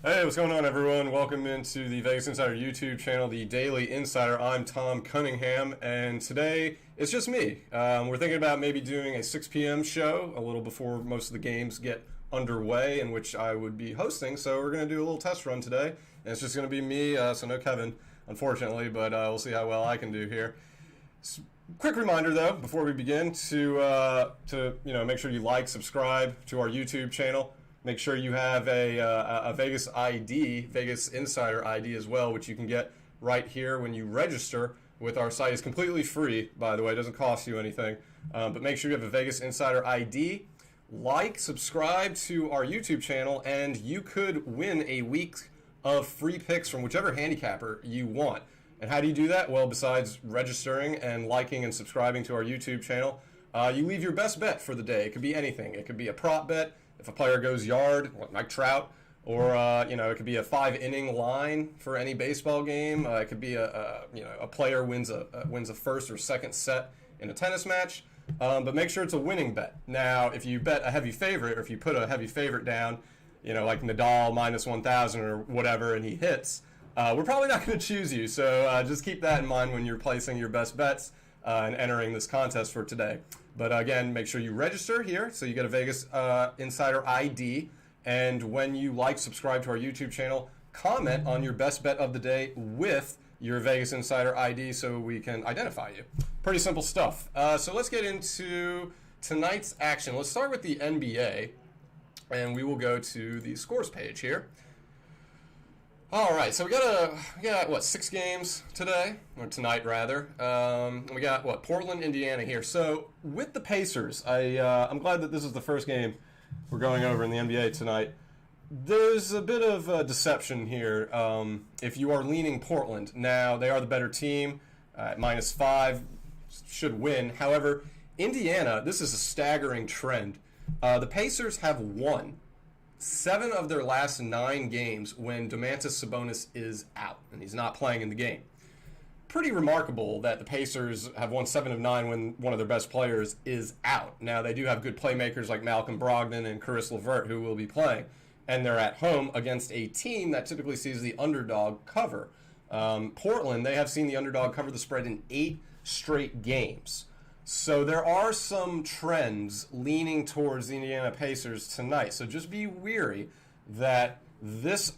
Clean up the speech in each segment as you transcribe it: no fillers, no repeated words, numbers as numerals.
Hey, what's going on, everyone? Welcome into the Vegas Insider YouTube channel, the Daily Insider. I'm Thom Cunningham, and today it's just me. We're thinking about maybe doing a 6 p.m. show a little before most of the games get underway, in which I would be hosting. So we're going to do a little test run today, and it's just going to be me, so no Kevin, unfortunately, but we'll see how well I can do here. Quick reminder, though, before we begin, to make sure you like, subscribe to our YouTube channel. Make sure you have a Vegas ID, Vegas Insider ID as well, which you can get right here when you register with our site. It's completely free, by the way. It doesn't cost you anything. But make sure you have a Vegas Insider ID. Like, subscribe to our YouTube channel, and you could win a week of free picks from whichever handicapper you want. And how do you do that? Well, besides registering and liking and subscribing to our YouTube channel, you leave your best bet for the day. It could be anything. It could be a prop bet if a player goes yard, like Mike Trout, or it could be a 5-inning line for any baseball game. It could be a player wins a first or second set in a tennis match. But make sure it's a winning bet. Now, if you bet a heavy favorite, or if you put a heavy favorite down, like Nadal minus 1,000 or whatever, and he hits, we're probably not going to choose you. So just keep that in mind when you're placing your best bets and entering this contest for today. But again, make sure you register here so you get a Vegas Insider ID. And when you subscribe to our YouTube channel, comment on your best bet of the day with your Vegas Insider ID so we can identify you. Pretty simple stuff. So let's get into tonight's action. Let's start with the NBA, and we will go to the scores page here. All right, so we got 6 games today, or tonight rather. We got Portland, Indiana here. So with the Pacers, I'm glad that this is the first game we're going over in the NBA tonight. There's a bit of deception here. If you are leaning Portland, now they are the better team at -5, should win. However, Indiana, this is a staggering trend. The Pacers have won 7 of their last 9 games when Domantas Sabonis is out and he's not playing in the game. Pretty remarkable that the Pacers have won 7 of 9 when one of their best players is out. Now, they do have good playmakers like Malcolm Brogdon and Caris LeVert who will be playing, and they're at home against a team that typically sees the underdog cover. Portland, they have seen the underdog cover the spread in 8 straight games. So there are some trends leaning towards the Indiana Pacers tonight. So just be wary that this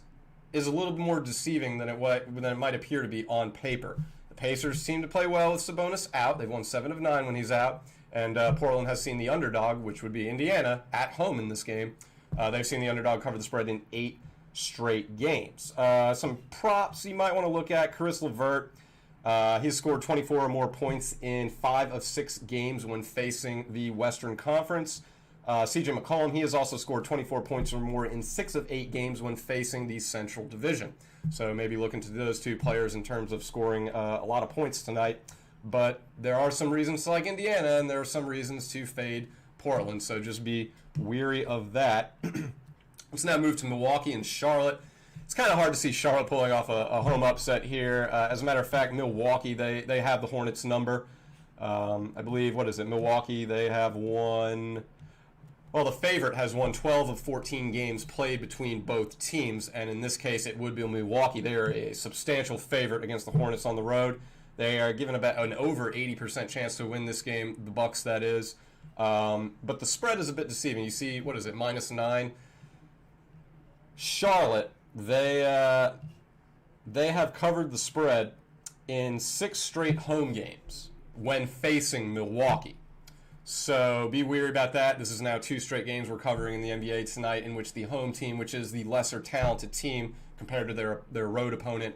is a little bit more deceiving than it might appear to be on paper. The Pacers seem to play well with Sabonis out. They've won 7 of 9 when he's out. And Portland has seen the underdog, which would be Indiana, at home in this game. They've seen the underdog cover the spread in 8 straight games. Some props you might want to look at. Caris LeVert. He's scored 24 or more points in 5 of 6 games when facing the Western Conference. CJ McCollum, he has also scored 24 points or more in 6 of 8 games when facing the Central Division. So maybe look into those 2 players in terms of scoring a lot of points tonight. But there are some reasons to like Indiana, and there are some reasons to fade Portland. So just be weary of that. Let's now move to Milwaukee and Charlotte. It's kind of hard to see Charlotte pulling off a home upset here. As a matter of fact, Milwaukee, they have the Hornets' number. I believe, Milwaukee, they have won... Well, the favorite has won 12 of 14 games played between both teams, and in this case, it would be Milwaukee. They are a substantial favorite against the Hornets on the road. They are given about an over 80% chance to win this game, the Bucks, that is. But the spread is a bit deceiving. You see, -9. Charlotte... They have covered the spread in 6 straight home games when facing Milwaukee. So be wary about that. This is now 2 straight games we're covering in the NBA tonight in which the home team, which is the lesser talented team compared to their road opponent,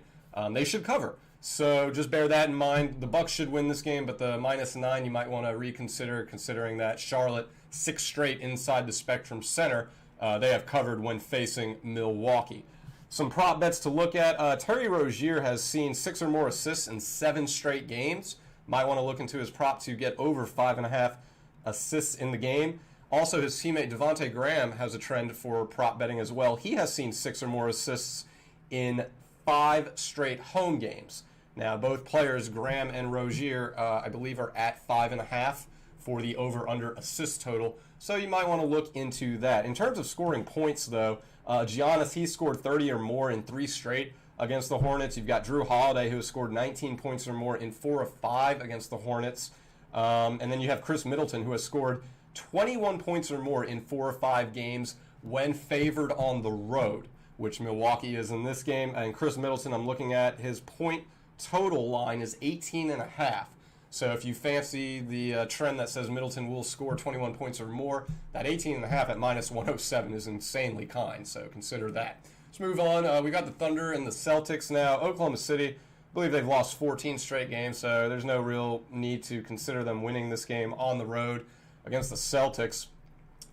they should cover. So just bear that in mind. The Bucks should win this game, but the -9 you might want to reconsider, considering that Charlotte, 6 straight inside the Spectrum Center, they have covered when facing Milwaukee. Some prop bets to look at. Terry Rozier has seen 6 or more assists in 7 straight games. Might want to look into his prop to get over 5.5 assists in the game. Also, his teammate Devontae Graham has a trend for prop betting as well. He has seen 6 or more assists in 5 straight home games. Now, both players, Graham and Rozier, I believe are at 5.5 for the over-under assist total. So you might want to look into that. In terms of scoring points, though, Giannis, he scored 30 or more in 3 straight against the Hornets. You've got Drew Holiday, who has scored 19 points or more in 4 of 5 against the Hornets. And then you have Chris Middleton, who has scored 21 points or more in 4 or 5 games when favored on the road, which Milwaukee is in this game. And Chris Middleton, I'm looking at, his point total line is 18.5. So if you fancy the trend that says Middleton will score 21 points or more, that 18.5 at minus 107 is insanely kind, so consider that. Let's move on. We got the Thunder and the Celtics now. Oklahoma City, I believe they've lost 14 straight games, so there's no real need to consider them winning this game on the road against the Celtics.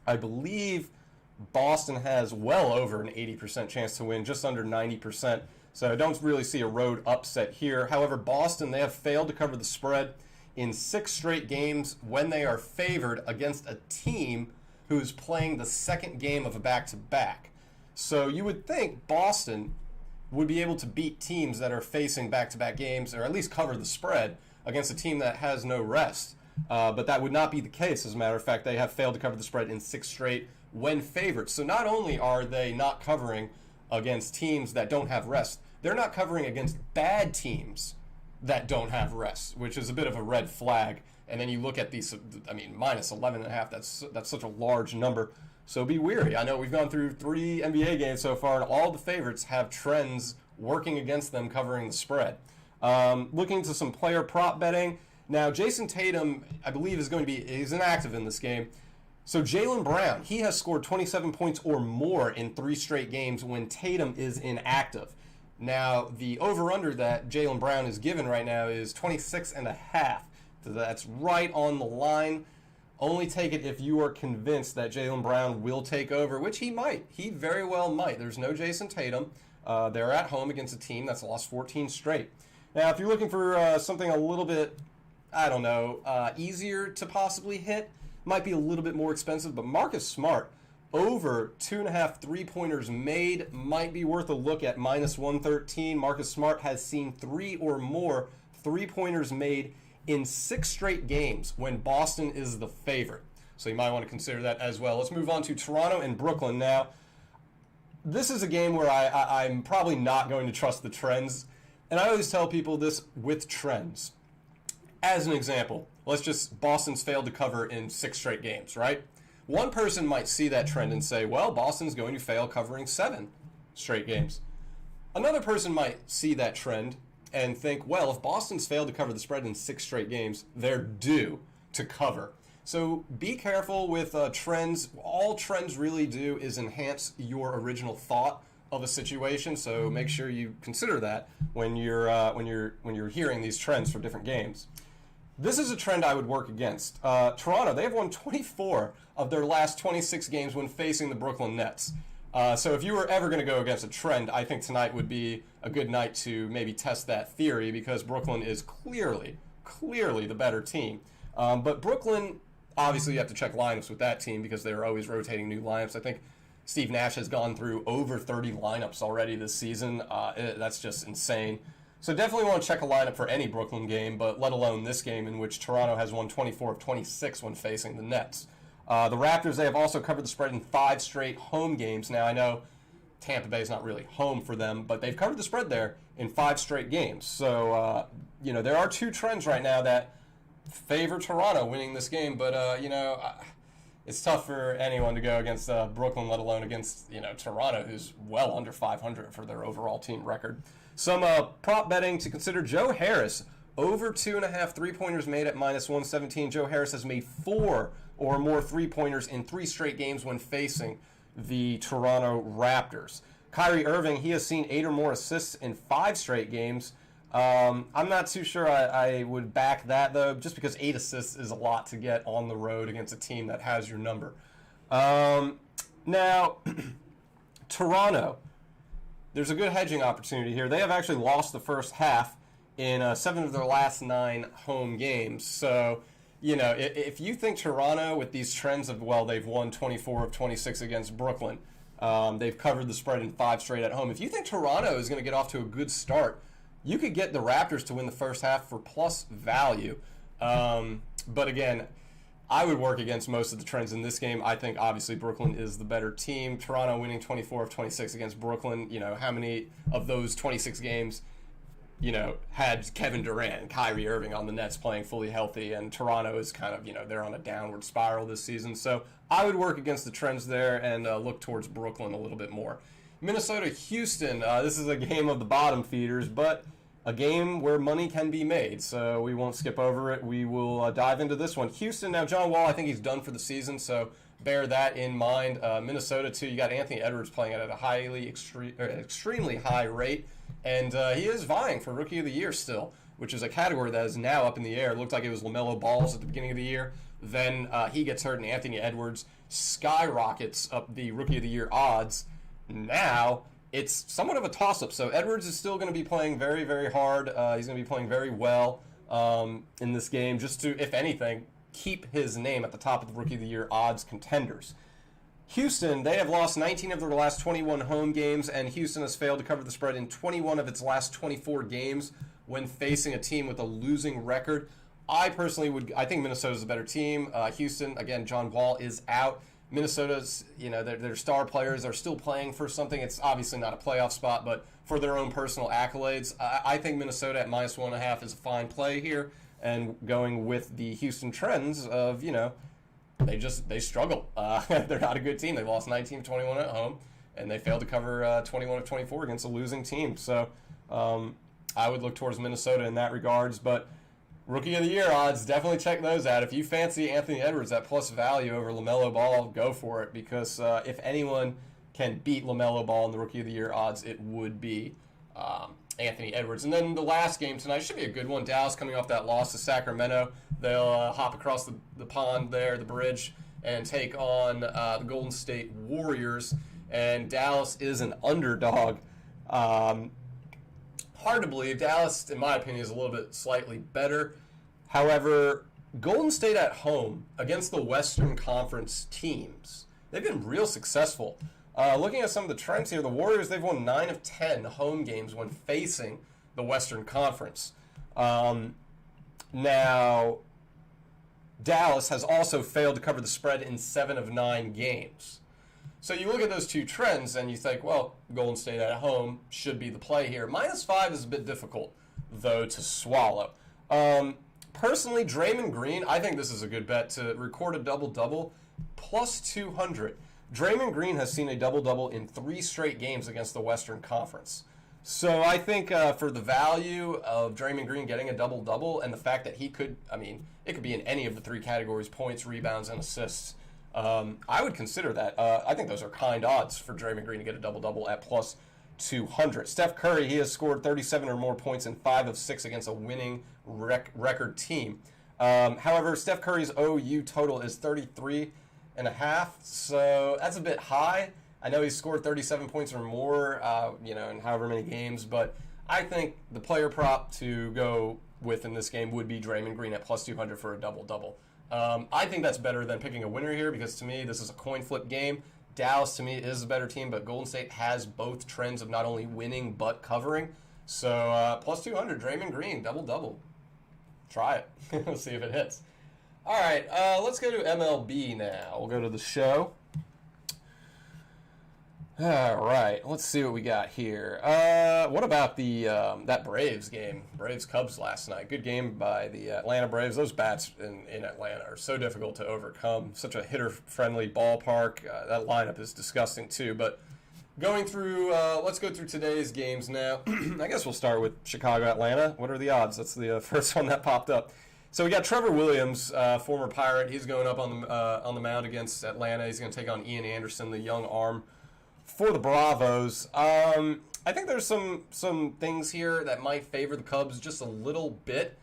I believe Boston has well over an 80% chance to win, just under 90%. So I don't really see a road upset here. However, Boston, they have failed to cover the spread in 6 straight games when they are favored against a team who's playing the second game of a back-to-back. So you would think Boston would be able to beat teams that are facing back-to-back games, or at least cover the spread against a team that has no rest. But that would not be the case. As a matter of fact, they have failed to cover the spread in 6 straight when favored. So not only are they not covering against teams that don't have rest, they're not covering against bad teams that don't have rest, which is a bit of a red flag. And then you look at these, minus 11.5, that's such a large number. So be wary. I know we've gone through 3 NBA games so far, and all the favorites have trends working against them covering the spread. Looking to some player prop betting. Now, Jason Tatum, I believe, he's inactive in this game. So Jaylen Brown, he has scored 27 points or more in 3 straight games when Tatum is inactive. Now, the over-under that Jaylen Brown is given right now is 26.5. So that's right on the line. Only take it if you are convinced that Jaylen Brown will take over, which he might. He very well might. There's no Jason Tatum. They're at home against a team that's lost 14 straight. Now, if you're looking for something a little bit, easier to possibly hit, might be a little bit more expensive, but Marcus Smart, over 2.5 3-pointers made, might be worth a look at minus 113. Marcus Smart has seen 3 or more 3-pointers made in 6 straight games when Boston is the favorite. So you might want to consider that as well. Let's move on to Toronto and Brooklyn now. This is a game where I'm probably not going to trust the trends. And I always tell people this with trends. As an example, Boston's failed to cover in 6 straight games, right? One person might see that trend and say, well, Boston's going to fail covering 7 straight games. Another person might see that trend and think, well, if Boston's failed to cover the spread in 6 straight games, they're due to cover. So be careful with trends. All trends really do is enhance your original thought of a situation. So make sure you consider that when you're hearing these trends for different games. This is a trend I would work against. Toronto, they have won 24 of their last 26 games when facing the Brooklyn Nets. So if you were ever going to go against a trend, I think tonight would be a good night to maybe test that theory, because Brooklyn is clearly the better team. But Brooklyn, obviously you have to check lineups with that team because they're always rotating new lineups. I think Steve Nash has gone through over 30 lineups already this season. That's just insane. So definitely want to check a lineup for any Brooklyn game, but let alone this game in which Toronto has won 24 of 26 when facing the Nets. The Raptors, they have also covered the spread in 5 straight home games. Now, I know Tampa Bay is not really home for them, but they've covered the spread there in 5 straight games. So, there are 2 trends right now that favor Toronto winning this game, but, it's tough for anyone to go against Brooklyn, let alone against, Toronto, who's well under 500 for their overall team record. Some prop betting to consider. Joe Harris, over 2.5 3-pointers made at minus 117. Joe Harris has made 4 or more 3-pointers in 3 straight games when facing the Toronto Raptors. Kyrie Irving, he has seen 8 or more assists in 5 straight games. I'm not too sure I would back that, though, just because 8 assists is a lot to get on the road against a team that has your number. Now, Toronto, there's a good hedging opportunity here. They have actually lost the first half in 7 of their last 9 home games. So, if you think Toronto, with these trends of, they've won 24 of 26 against Brooklyn, they've covered the spread in 5 straight at home. If you think Toronto is going to get off to a good start, you could get the Raptors to win the first half for plus value. But again, I would work against most of the trends in this game. I think obviously Brooklyn is the better team. Toronto winning 24 of 26 against Brooklyn. How many of those 26 games, had Kevin Durant and Kyrie Irving on the Nets playing fully healthy, and Toronto is kind of, they're on a downward spiral this season. So I would work against the trends there and look towards Brooklyn a little bit more. Minnesota-Houston, this is a game of the bottom feeders, but a game where money can be made, so we won't skip over it. We will dive into this one. Houston, now John Wall, I think he's done for the season, so bear that in mind. Minnesota, too, you got Anthony Edwards playing at a extremely high rate, and he is vying for Rookie of the Year still, which is a category that is now up in the air. It looked like it was LaMelo Ball's at the beginning of the year. Then he gets hurt, and Anthony Edwards skyrockets up the Rookie of the Year odds. Now it's somewhat of a toss-up. So Edwards is still going to be playing very, very hard. He's going to be playing very well in this game, just to, if anything, keep his name at the top of the Rookie of the Year odds contenders. Houston, they have lost 19 of their last 21 home games, and Houston has failed to cover the spread in 21 of its last 24 games when facing a team with a losing record. I think Minnesota's a better team. Houston, again, John Wall is out. Minnesota's, their star players are still playing for something. It's obviously not a playoff spot, but for their own personal accolades. I think Minnesota at -1.5 is a fine play here, and going with the Houston trends of, they struggle. They're not a good team. They lost 19 of 21 at home, and they failed to cover 21 of 24 against a losing team. So I would look towards Minnesota in that regards, but Rookie of the Year odds, definitely check those out. If you fancy Anthony Edwards at plus value over LaMelo Ball, go for it, because if anyone can beat LaMelo Ball in the Rookie of the Year odds, it would be Anthony Edwards. And then the last game tonight should be a good one. Dallas coming off that loss to Sacramento. They'll hop across the pond there, the bridge, and take on the Golden State Warriors. And Dallas is an underdog. Hard to believe. Dallas, in my opinion, is a little bit slightly better. However, Golden State at home against the Western Conference teams, they've been real successful. Looking at some of the trends here, the Warriors, they've won 9 of 10 home games when facing the Western Conference. Now, Dallas has also failed to cover the spread in 7 of 9 games. So you look at those two trends and you think, well, Golden State at home should be the play here. -5 is a bit difficult, though, to swallow. Personally, Draymond Green, I think this is a good bet to record a double-double, plus 200. Draymond Green has seen a double-double in 3 straight games against the Western Conference. So I think for the value of Draymond Green getting a double-double and the fact that he could, it could be in any of the 3 categories, points, rebounds, and assists, I would consider that. I think those are kind odds for Draymond Green to get a double-double at plus 200. Steph Curry, he has scored 37 or more points in 5 of 6 against a winning record team. However, Steph Curry's OU total is 33.5, so that's a bit high. I know he's scored 37 points or more, in however many games, but I think the player prop to go with in this game would be Draymond Green at plus 200 for a double-double. I think that's better than picking a winner here, because to me this is a coin flip game. Dallas to me is a better team, but Golden State has both trends of not only winning but covering. So plus 200, Draymond Green, double-double. Try it. We'll see if it hits. All right, let's go to MLB now. We'll go to the show. All right, let's see what we got here. What about the that Braves game, Braves-Cubs last night? Good game by the Atlanta Braves. Those bats in Atlanta are so difficult to overcome. Such a hitter-friendly ballpark. That lineup is disgusting too. But going through, let's go through today's games now. I guess we'll start with Chicago-Atlanta. What are the odds? That's the first one that popped up. So we got Trevor Williams, former Pirate. He's going up on the mound against Atlanta. He's going to take on Ian Anderson, the young arm for the Bravos. I think there's some things here that might favor the Cubs just a little bit.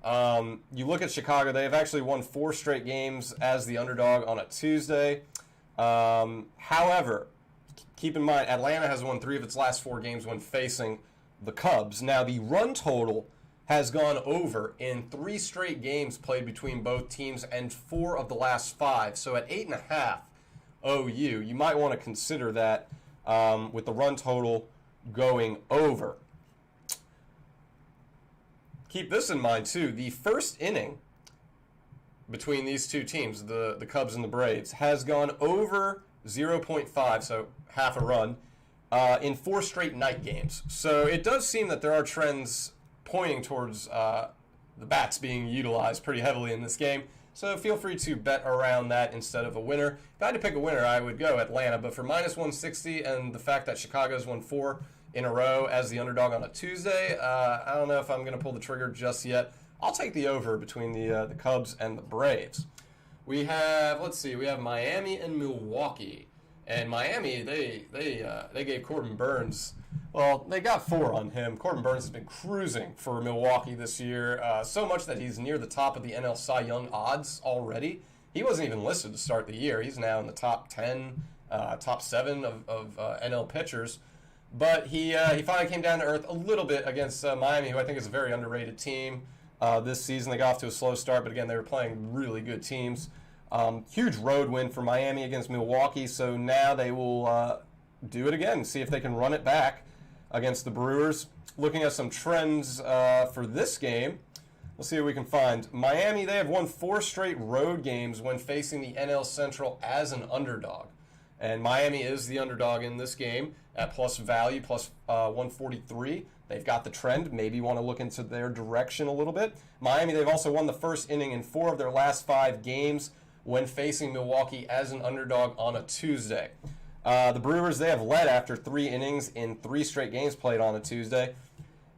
You look at Chicago, they have actually won 4 straight games as the underdog on a Tuesday. However, keep in mind, Atlanta has won 3 of its last 4 games when facing the Cubs. Now, the run total has gone over in 3 straight games played between both teams and 4 of the last 5. So at 8.5 OU, you might want to consider that with the run total going over. Keep this in mind too. The first inning, between these two teams, the Cubs and the Braves, has gone over 0.5, so half a run, in 4 straight night games. So it does seem that there are trends pointing towards the bats being utilized pretty heavily in this game. So feel free to bet around that instead of a winner. If I had to pick a winner, I would go Atlanta. But for minus 160 and the fact that Chicago's won 4 in a row as the underdog on a Tuesday, I don't know if I'm going to pull the trigger just yet. I'll take the over between the Cubs and the Braves. We have, we have Miami and Milwaukee. And Miami, they gave Corbin Burns, well, they got 4 on him. Corbin Burns has been cruising for Milwaukee this year, so much that he's near the top of the NL Cy Young odds already. He wasn't even listed to start the year. He's now in the top 10, top 7 of NL pitchers. But he finally came down to earth a little bit against Miami, who I think is a very underrated team this season. They got off to a slow start, but again, they were playing really good teams. Huge road win for Miami against Milwaukee, so now they will do it again, see if they can run it back against the Brewers. Looking at some trends for this game, let's see what we can find. Miami, they have won 4 straight road games when facing the NL Central as an underdog. And Miami is the underdog in this game at plus value, plus 143. They've got the trend. Maybe want to look into their direction a little bit. Miami, they've also won the first inning in 4 of their last 5 games when facing Milwaukee as an underdog on a Tuesday. The Brewers, they have led after 3 innings in 3 straight games played on a Tuesday.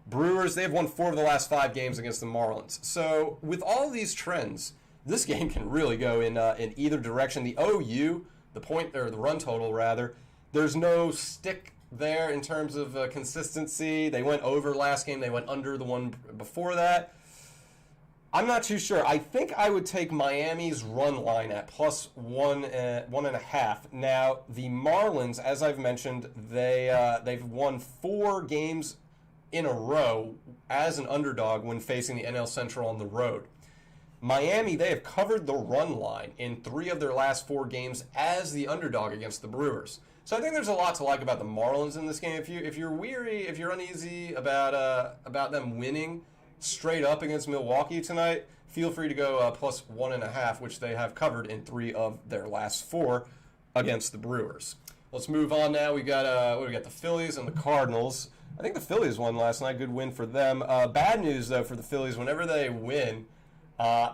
Brewers, they've won 4 of the last 5 games against the Marlins. So with all these trends, this game can really go in either direction. The OU, the run total rather, there's no stick there in terms of consistency. They went over last game. They went under the one before that. I'm not too sure. I think I would take Miami's run line at plus 1.5. Now, the Marlins, as I've mentioned, they've won 4 games in a row as an underdog when facing the NL Central on the road. Miami, they have covered the run line in 3 of their last 4 games as the underdog against the Brewers. So I think there's a lot to like about the Marlins in this game. If you're weary, if you're uneasy about them winning straight up against Milwaukee tonight, feel free to go plus 1.5, which they have covered in 3 of their last 4 against the Brewers. Let's move on now. We got the Phillies and the Cardinals. I think the Phillies won last night. Good win for them. Bad news though for the Phillies. Whenever they win,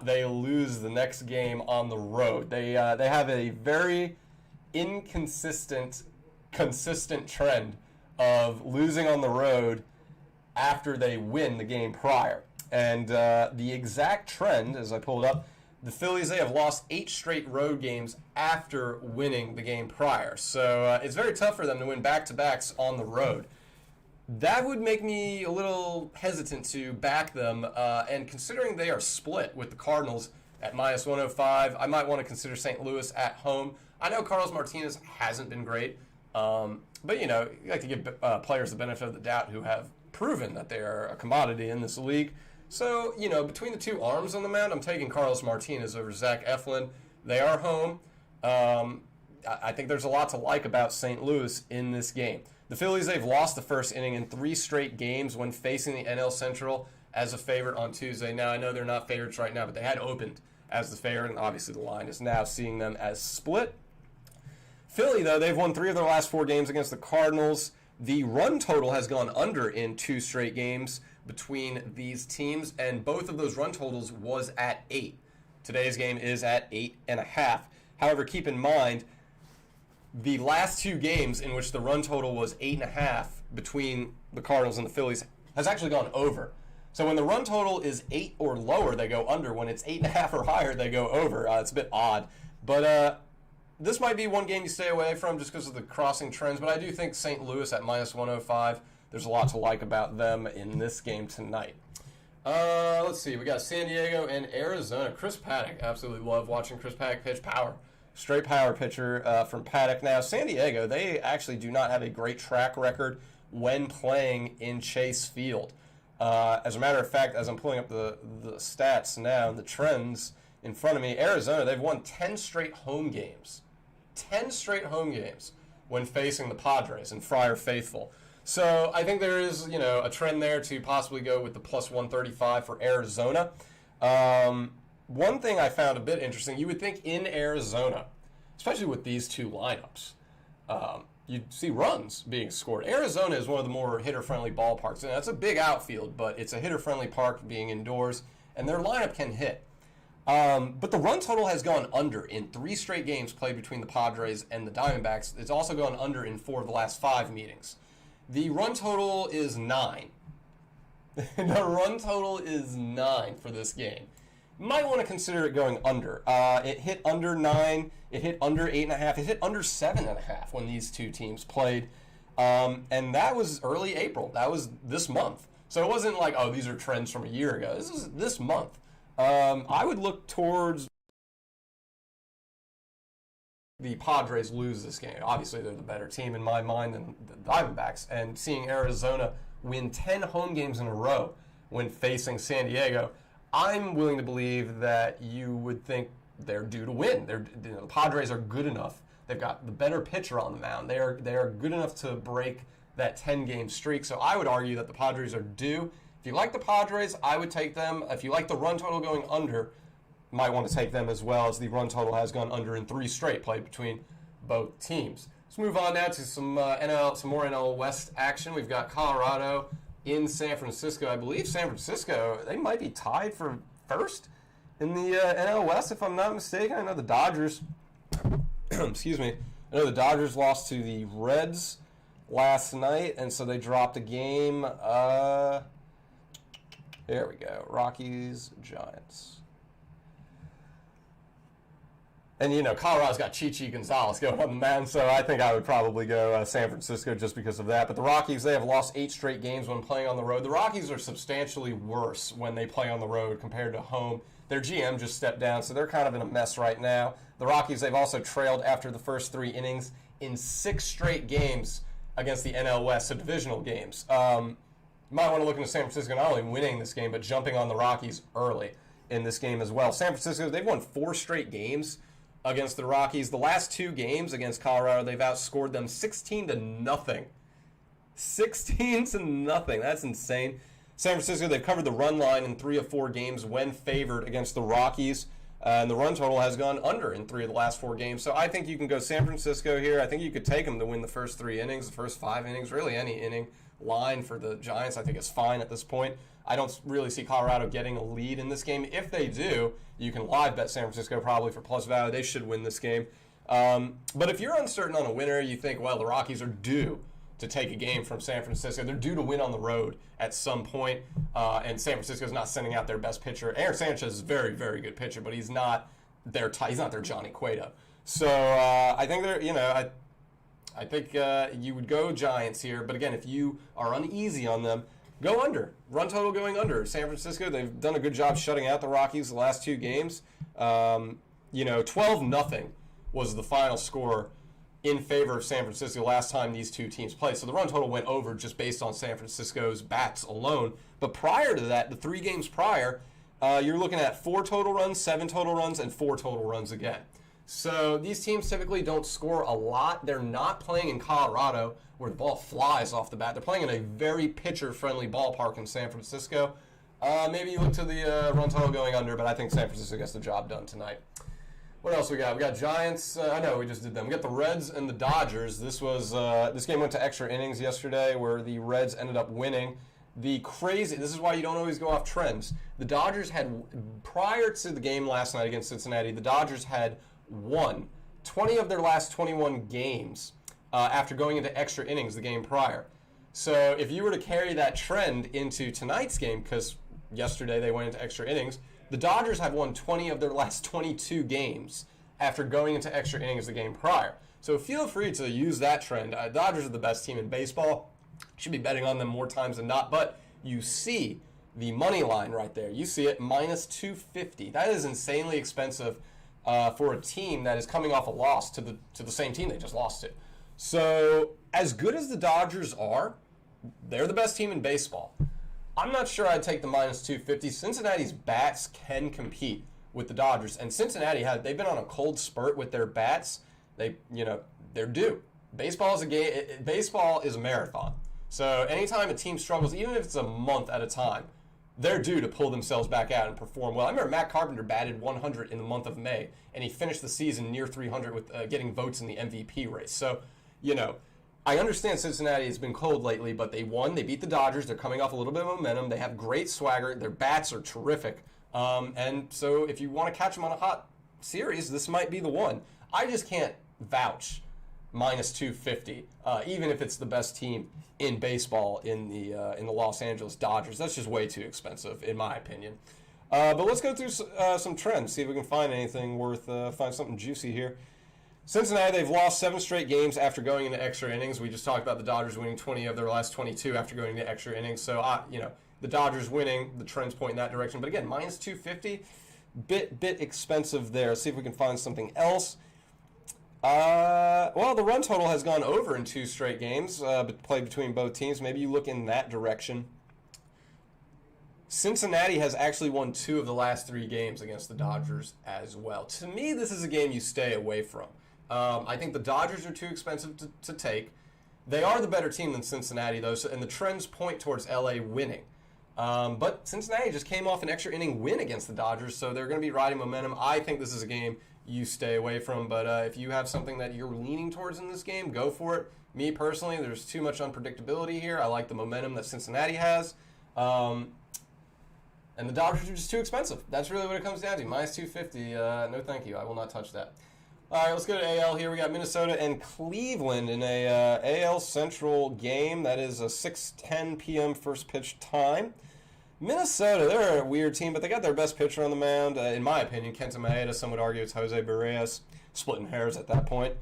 they lose the next game on the road. They have a very consistent trend of losing on the road after they win the game prior. And the exact trend, as I pulled up, the Phillies, they have lost 8 straight road games after winning the game prior. So it's very tough for them to win back-to-backs on the road. That would make me a little hesitant to back them. And considering they are split with the Cardinals at minus 105, I might want to consider St. Louis at home. I know Carlos Martinez hasn't been great, but you like to give players the benefit of the doubt who have proven that they are a commodity in this league. So, between the 2 arms on the mound, I'm taking Carlos Martinez over Zach Eflin. They are home. I think there's a lot to like about St. Louis in this game. The Phillies, they've lost the first inning in 3 straight games when facing the NL Central as a favorite on Tuesday. Now, I know they're not favorites right now, but they had opened as the favorite, and obviously the line is now seeing them as split. Philly, though, they've won 3 of their last 4 games against the Cardinals. The run total has gone under in 2 straight games between these teams, and both of those run totals was at 8. Today's game is at 8.5. However, keep in mind, the last 2 games in which the run total was 8.5 between the Cardinals and the Phillies has actually gone over. So when the run total is 8 or lower, they go under. When it's 8.5 or higher, they go over. It's a bit odd. But this might be one game you stay away from just because of the crossing trends, but I do think St. Louis at minus 105, there's a lot to like about them in this game tonight. Let's see. We got San Diego and Arizona. Chris Paddock. Absolutely love watching Chris Paddock pitch. Power. Straight power pitcher from Paddock. Now, San Diego, they actually do not have a great track record when playing in Chase Field. As a matter of fact, as I'm pulling up the stats now, the trends in front of me, Arizona, they've won 10 straight home games. 10 straight home games when facing the Padres and Friar Faithful. So I think there is, a trend there to possibly go with the plus 135 for Arizona. one thing I found a bit interesting, you would think in Arizona, especially with these two lineups, you'd see runs being scored. Arizona is one of the more hitter-friendly ballparks, and that's a big outfield, but it's a hitter-friendly park being indoors, and their lineup can hit. But the run total has gone under in 3 straight games played between the Padres and the Diamondbacks. It's also gone under in 4 of the last 5 meetings. The run total is 9. The run total is 9 for this game. You might want to consider it going under. It hit under 9. It hit under 8.5. It hit under 7.5 when these two teams played. And that was early April. That was this month. So it wasn't like, oh, these are trends from a year ago. This is this month. I would look towards the Padres lose this game. Obviously, they're the better team in my mind than the Diamondbacks. And seeing Arizona win 10 home games in a row when facing San Diego, I'm willing to believe that you would think they're due to win. The Padres are good enough. They've got the better pitcher on the mound. They are good enough to break that 10-game streak. So I would argue that the Padres are due. If you like the Padres, I would take them. If you like the run total going under, you might want to take them as well, as the run total has gone under in 3 straight played between both teams. Let's move on now to some more NL West action. We've got Colorado in San Francisco. I believe San Francisco, they might be tied for first in the NL West, if I'm not mistaken. I know the Dodgers, excuse me, I know the Dodgers lost to the Reds last night, and so they dropped a game. There we go, Rockies, Giants. And, Colorado's got Chichi Gonzalez going on the mound, so I think I would probably go San Francisco just because of that. But the Rockies, they have lost 8 straight games when playing on the road. The Rockies are substantially worse when they play on the road compared to home. Their GM just stepped down, so they're kind of in a mess right now. The Rockies, they've also trailed after the first 3 innings in 6 straight games against the NL West, so divisional games. You might want to look into San Francisco not only winning this game, but jumping on the Rockies early in this game as well. San Francisco, they've won 4 straight games against the Rockies. The last 2 games against Colorado, they've outscored them 16-0. 16-0. That's insane. San Francisco, they've covered the run line in 3 of 4 games when favored against the Rockies. And the run total has gone under in 3 of the last 4 games. So I think you can go San Francisco here. I think you could take them to win the first 3 innings, the first 5 innings, really any inning. Line for the Giants, I think, is fine at this point. I don't really see Colorado getting a lead in this game. If they do, you can live bet San Francisco probably for plus value. They should win this game. But if you're uncertain on a winner, you think, well, the Rockies are due to take a game from San Francisco. They're due to win on the road at some point, and San Francisco's not sending out their best pitcher. Aaron Sanchez is a very, very good pitcher, but he's not their Johnny Cueto. So I think they're, I think you would go Giants here. But again, if you are uneasy on them, go under. Run total going under. San Francisco, they've done a good job shutting out the Rockies the last 2 games. 12-0 was the final score in favor of San Francisco last time these 2 teams played. So the run total went over just based on San Francisco's bats alone. But prior to that, the 3 games prior, you're looking at 4 total runs, 7 total runs, and 4 total runs again. So these teams typically don't score a lot. They're not playing in Colorado where the ball flies off the bat. They're playing in a very pitcher-friendly ballpark in San Francisco. Maybe you look to the run total going under, but I think San Francisco gets the job done tonight. What else we got? We got Giants. I know we just did them. We got the Reds and the Dodgers. This game went to extra innings yesterday where the Reds ended up winning. This is why you don't always go off trends. The Dodgers had, prior to the game last night against Cincinnati, the Dodgers had won 20 of their last 21 games after going into extra innings the game prior. So if you were to carry that trend into tonight's game, because yesterday they went into extra innings, the Dodgers have won 20 of their last 22 games after going into extra innings the game prior. So feel free to use that trend. Dodgers are the best team in baseball. Should be betting on them more times than not. But you see the money line right there. You see it, minus 250. That is insanely expensive for a team that is coming off a loss to the same team they just lost to. So as good as the Dodgers are, they're the best team in baseball. I'm not sure I'd take the minus 250. Cincinnati's bats can compete with the Dodgers, and Cincinnati they've been on a cold spurt with their bats. They're due. Baseball is a game. Baseball is a marathon. So anytime a team struggles, even if it's a month at a time, they're due to pull themselves back out and perform well. I remember Matt Carpenter batted 100 in the month of May, and he finished the season near 300 with getting votes in the MVP race. So, I understand Cincinnati has been cold lately, but they won. They beat the Dodgers. They're coming off a little bit of momentum. They have great swagger. Their bats are terrific. And so if you want to catch them on a hot series, this might be the one. I just can't vouch minus 250, even if it's the best team in baseball in the Los Angeles Dodgers. That's just way too expensive, in my opinion. But let's go through some trends, see if we can find anything worth, find something juicy here. Cincinnati, they've lost 7 straight games after going into extra innings. We just talked about the Dodgers winning 20 of their last 22 after going into extra innings. So, the Dodgers winning, the trends point in that direction. But again, minus 250, bit expensive there. Let's see if we can find something else. Well, the run total has gone over in 2 straight games, played between both teams. Maybe you look in that direction. Cincinnati has actually won 2 of the last 3 games against the Dodgers as well. To me, this is a game you stay away from. I think the Dodgers are too expensive to take. They are the better team than Cincinnati, though, and the trends point towards LA winning. But Cincinnati just came off an extra inning win against the Dodgers, so they're going to be riding momentum. I think this is a game you stay away from, but if you have something that you're leaning towards in this game, go for it. Me, personally, there's too much unpredictability here. I like the momentum that Cincinnati has. And the Dodgers are just too expensive. That's really what it comes down to. Minus 250. No, thank you. I will not touch that. All right, let's go to AL here. We got Minnesota and Cleveland in a AL Central game. That is a 6:10 p.m. first pitch time. Minnesota, they're a weird team, but they got their best pitcher on the mound. In my opinion, Kenta Maeda. Some would argue it's Jose Barrios. Splitting hairs at that point.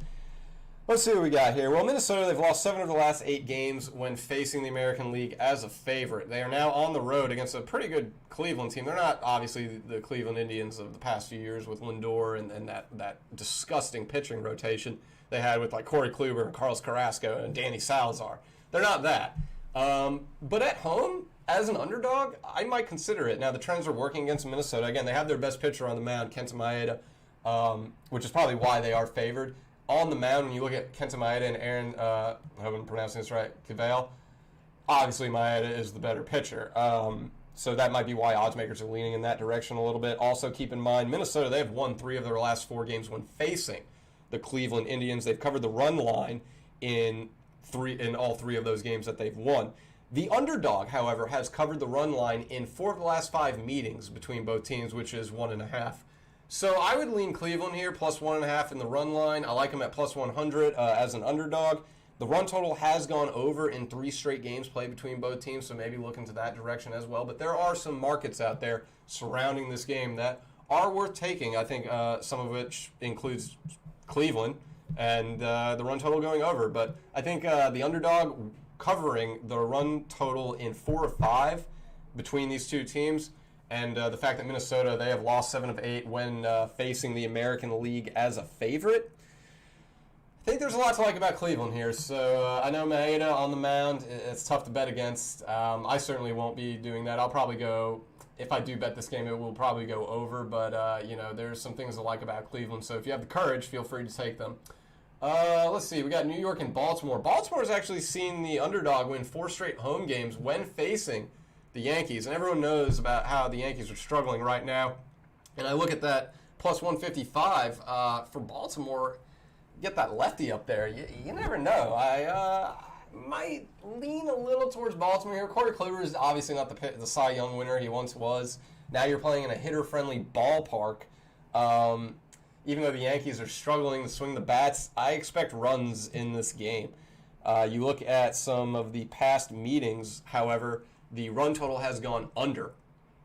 Let's see what we got here. Well, Minnesota, they've lost 7 of the last 8 games when facing the American League as a favorite. They are now on the road against a pretty good Cleveland team. They're not, obviously, the Cleveland Indians of the past few years with Lindor and that disgusting pitching rotation they had with, like, Corey Kluber and Carlos Carrasco and Danny Salazar. They're not that. But at home, as an underdog, I might consider it. Now, the trends are working against Minnesota. Again, they have their best pitcher on the mound, Kenta Maeda, which is probably why they are favored. On the mound, when you look at Kenta Maeda and Aaron, I hope I'm pronouncing this right, Cavale, obviously Maeda is the better pitcher. So that might be why odds makers are leaning in that direction a little bit. Also, keep in mind, Minnesota, they have won 3 of their last 4 games when facing the Cleveland Indians. They've covered the run line in all 3 of those games that they've won. The underdog, however, has covered the run line in 4 of the last 5 meetings between both teams, which is 1.5. So I would lean Cleveland here, plus 1.5 in the run line. I like them at plus 100 as an underdog. The run total has gone over in 3 straight games played between both teams, so maybe look into that direction as well. But there are some markets out there surrounding this game that are worth taking. I think some of which includes Cleveland and the run total going over. But I think the underdog covering the run total in 4 of 5 between these 2 teams, and the fact that Minnesota, they have lost 7 of 8 when facing the American League as a favorite. I think there's a lot to like about Cleveland here. So I know Maeda on the mound, it's tough to bet against. I certainly won't be doing that. I'll probably go, if I do bet this game, it will probably go over. But, there's some things to like about Cleveland. So if you have the courage, feel free to take them. Let's see. We got New York and Baltimore. Baltimore's actually seen the underdog win 4 straight home games when facing the Yankees, and everyone knows about how the Yankees are struggling right now. And I look at that plus 155 for Baltimore. Get that lefty up there. You never know. I might lean a little towards Baltimore here. Corey Kluber is obviously not the Cy Young winner he once was. Now you're playing in a hitter-friendly ballpark. Even though the Yankees are struggling to swing the bats, I expect runs in this game. You look at some of the past meetings, however, the run total has gone under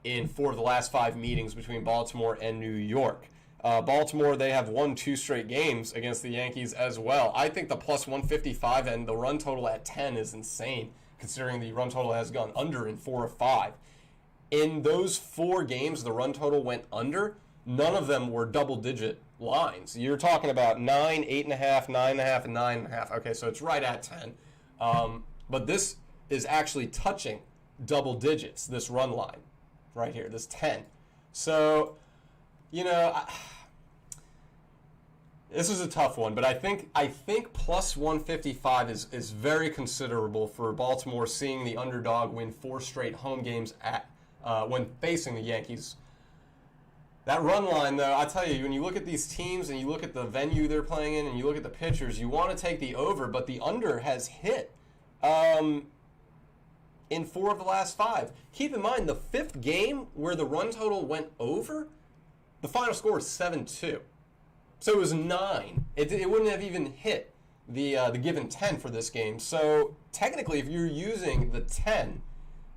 in 4 of the last 5 meetings between Baltimore and New York. Baltimore, they have won 2 straight games against the Yankees as well. I think the plus 155 and the run total at 10 is insane, considering the run total has gone under in 4 of 5. In those 4 games, the run total went under. None of them were double-digit lines. You're talking about 9, 8.5, 9.5, and 9.5. Okay, so it's right at 10. But this is actually touching double digits, this run line right here, this 10. So, this is a tough one, but I think plus 155 is very considerable for Baltimore, seeing the underdog win 4 straight home games at when facing the Yankees. That run line, though, I tell you, when you look at these teams and you look at the venue they're playing in and you look at the pitchers, you want to take the over, but the under has hit in 4 of the last 5. Keep in mind, the 5th game where the run total went over, the final score is 7-2. So it was 9. It wouldn't have even hit the given 10 for this game. So technically, if you're using the 10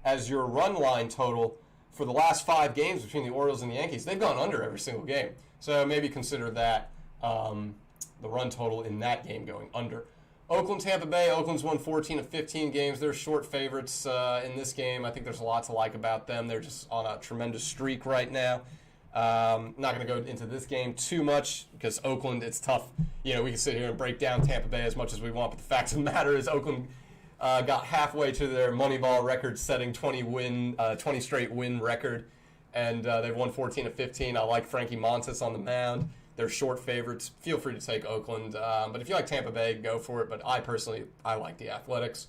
as your run line total for the last 5 games between the Orioles and the Yankees, they've gone under every single game. So maybe consider that the run total in that game going under. Oakland, Tampa Bay. Oakland's won 14 of 15 games. They're short favorites in this game. I think there's a lot to like about them. They're just on a tremendous streak right now. Not going to go into this game too much because Oakland, it's tough. You know, we can sit here and break down Tampa Bay as much as we want, but the fact of the matter is Oakland got halfway to their Moneyball record-setting 20 straight win record, and they've won 14 of 15. I like Frankie Montas on the mound. They're short favorites. Feel free to take Oakland, but if you like Tampa Bay, go for it. But I like the Athletics.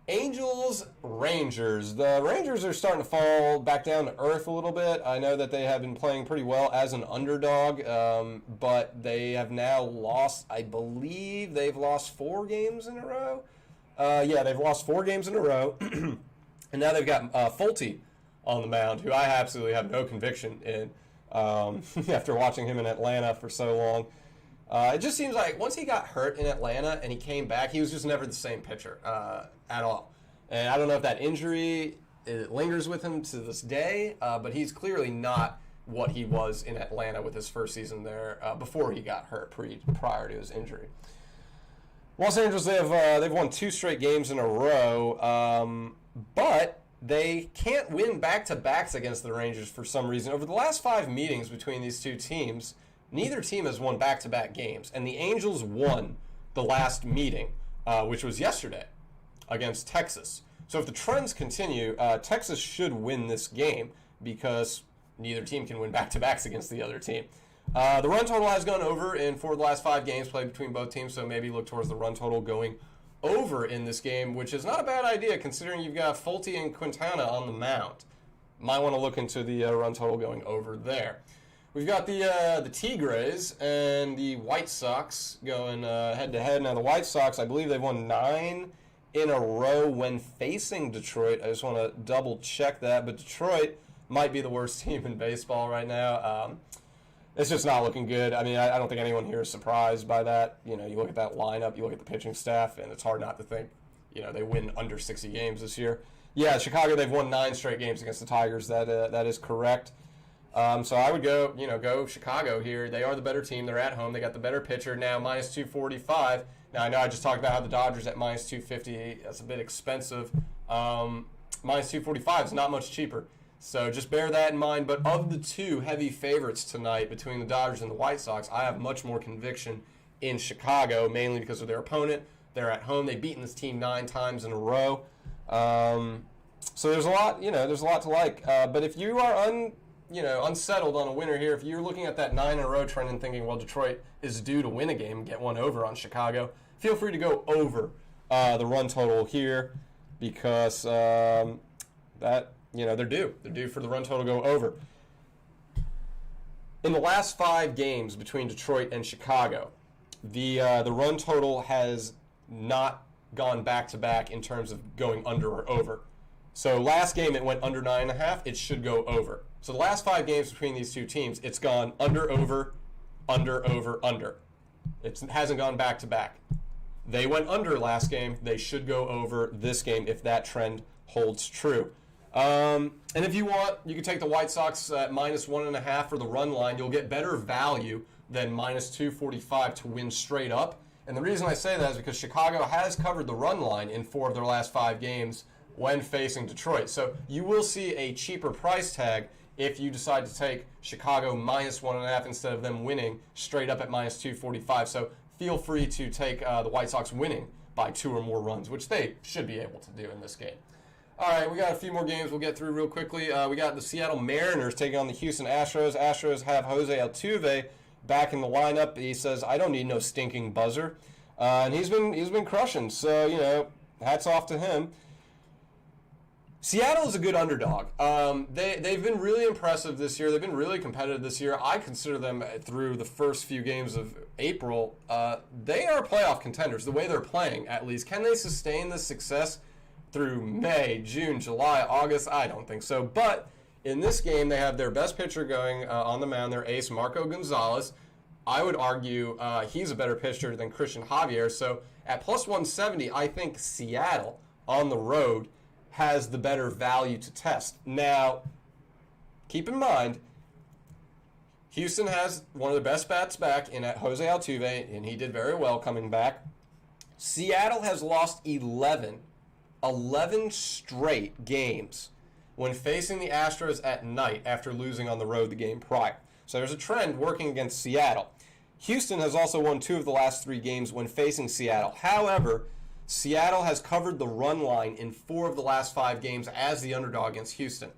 Angels, Rangers. The Rangers are starting to fall back down to earth a little bit. I know that they have been playing pretty well as an underdog, but they have now lost, I believe they've lost 4 games in a row. Yeah, they've lost 4 games in a row. And now they've got Fulte on the mound, who I absolutely have no conviction in after watching him in Atlanta for so long. It just seems like once he got hurt in Atlanta and he came back, he was just never the same pitcher at all. And I don't know if that injury it lingers with him to this day, but he's clearly not what he was in Atlanta with his first season there before he got hurt prior to his injury. Los Angeles, they've won 2 straight games in a row, but they can't win back-to-backs against the Rangers for some reason. Over the last 5 meetings between these two teams, neither team has won back-to-back games, and the Angels won the last meeting, which was yesterday, against Texas. So if the trends continue, Texas should win this game because neither team can win back-to-backs against the other team. The run total has gone over in 4 of the last 5 games played between both teams, so maybe look towards the run total going over in this game, which is not a bad idea considering you've got Fulte and Quintana on the mound. Might want to look into the run total going over there. We've got the Tigres and the White Sox going head-to-head. Now, the White Sox, I believe they've won 9 in a row when facing Detroit. I just want to double-check that, but Detroit might be the worst team in baseball right now. It's just not looking good. I mean, I don't think anyone here is surprised by that. You know, you look at that lineup, you look at the pitching staff, and it's hard not to think, you know, they win under 60 games this year. Yeah, Chicago, they've won 9 straight games against the Tigers. That is correct. So I would go Chicago here. They are the better team. They're at home. They got the better pitcher now, minus 245. Now, I know I just talked about how the Dodgers at minus 250. That's a bit expensive. Minus 245 is not much cheaper. So just bear that in mind. But of the 2 heavy favorites tonight between the Dodgers and the White Sox, I have much more conviction in Chicago, mainly because of their opponent. They're at home. They've beaten this team 9 times in a row. So there's a lot, there's a lot to like. But if you are unsettled on a winner here, if you're looking at that 9 in a row trend and thinking, well, Detroit is due to win a game and get one over on Chicago, feel free to go over the run total here because they're due. They're due for the run total to go over. In the last 5 games between Detroit and Chicago, the run total has not gone back-to-back in terms of going under or over. So last game it went under 9.5. It should go over. So the last 5 games between these two teams, it's gone under, over, under, over, under. It hasn't gone back-to-back. They went under last game. They should go over this game if that trend holds true. And if you want, you can take the White Sox at minus 1.5 for the run line. You'll get better value than minus 245 to win straight up. And the reason I say that is because Chicago has covered the run line in 4 of their last 5 games when facing Detroit. So you will see a cheaper price tag if you decide to take Chicago minus 1.5 instead of them winning straight up at minus 245. So feel free to take the White Sox winning by 2 or more runs, which they should be able to do in this game. All right, we got a few more games we'll get through real quickly. We got the Seattle Mariners taking on the Houston Astros. Astros have Jose Altuve back in the lineup. He says, I don't need no stinking buzzer. And he's been crushing. So, hats off to him. Seattle is a good underdog. They've been really impressive this year. They've been really competitive this year. I consider them through the first few games of April. They are playoff contenders, the way they're playing, at least. Can they sustain this success through May, June, July, August? I don't think so. But in this game, they have their best pitcher going on the mound, their ace, Marco Gonzalez. I would argue he's a better pitcher than Christian Javier. So at plus 170, I think Seattle on the road has the better value to test. Now, keep in mind, Houston has one of the best bats back in Jose Altuve, and he did very well coming back. Seattle has lost 11 straight games when facing the Astros at night after losing on the road the game prior. So there's a trend working against Seattle. Houston has also won 2 of the last 3 games when facing Seattle. However, Seattle has covered the run line in 4 of the last 5 games as the underdog against Houston.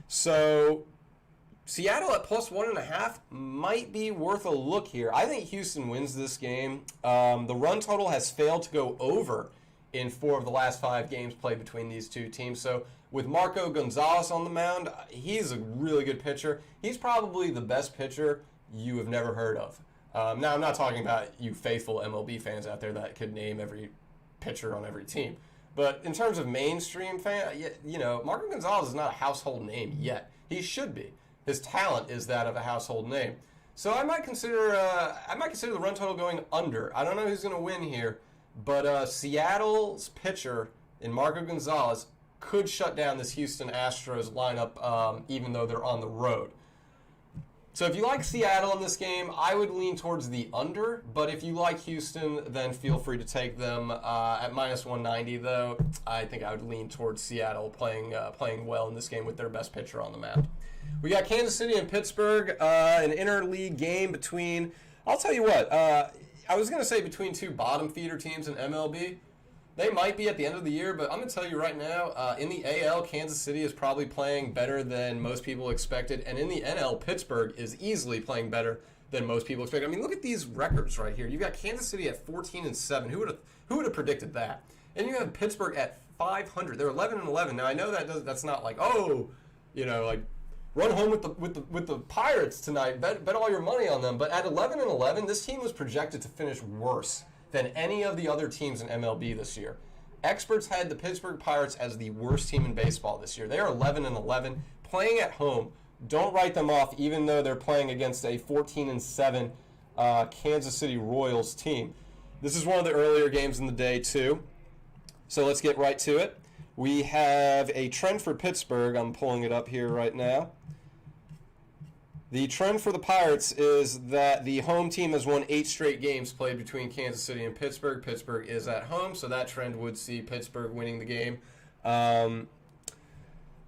So Seattle at plus 1.5 might be worth a look here. I think Houston wins this game. The run total has failed to go over in 4 of the last 5 games played between these two teams. So with Marco Gonzalez on the mound, he's a really good pitcher. He's probably the best pitcher you have never heard of. Now, I'm not talking about you faithful MLB fans out there that could name every pitcher on every team. But in terms of mainstream fan, Marco Gonzalez is not a household name yet. He should be. His talent is that of a household name. So I might consider the run total going under. I don't know who's going to win here, but Seattle's pitcher in Marco Gonzalez could shut down this Houston Astros lineup, even though they're on the road. So if you like Seattle in this game, I would lean towards the under. But if you like Houston, then feel free to take them at minus 190. Though I think I would lean towards Seattle playing well in this game with their best pitcher on the mound. We got Kansas City and Pittsburgh, an interleague game between. I'll tell you what. I was going to say between 2 bottom feeder teams in MLB. They might be at the end of the year, but I'm going to tell you right now, in the AL, Kansas City is probably playing better than most people expected. And in the NL, Pittsburgh is easily playing better than most people expected. I mean, look at these records right here. You've got Kansas City at 14-7. Who would have predicted that? And you have Pittsburgh at 500. They're 11-11. Now, I know that's not like, run home with the Pirates tonight. Bet all your money on them. But at 11-11, this team was projected to finish worse than any of the other teams in MLB this year. Experts had the Pittsburgh Pirates as the worst team in baseball this year. They are 11-11, playing at home. Don't write them off, even though they're playing against a 14-7 Kansas City Royals team. This is one of the earlier games in the day, too. So let's get right to it. We have a trend for Pittsburgh. I'm pulling it up here right now. The trend for the Pirates is that the home team has won 8 straight games played between Kansas City and Pittsburgh. Pittsburgh is at home, so that trend would see Pittsburgh winning the game. The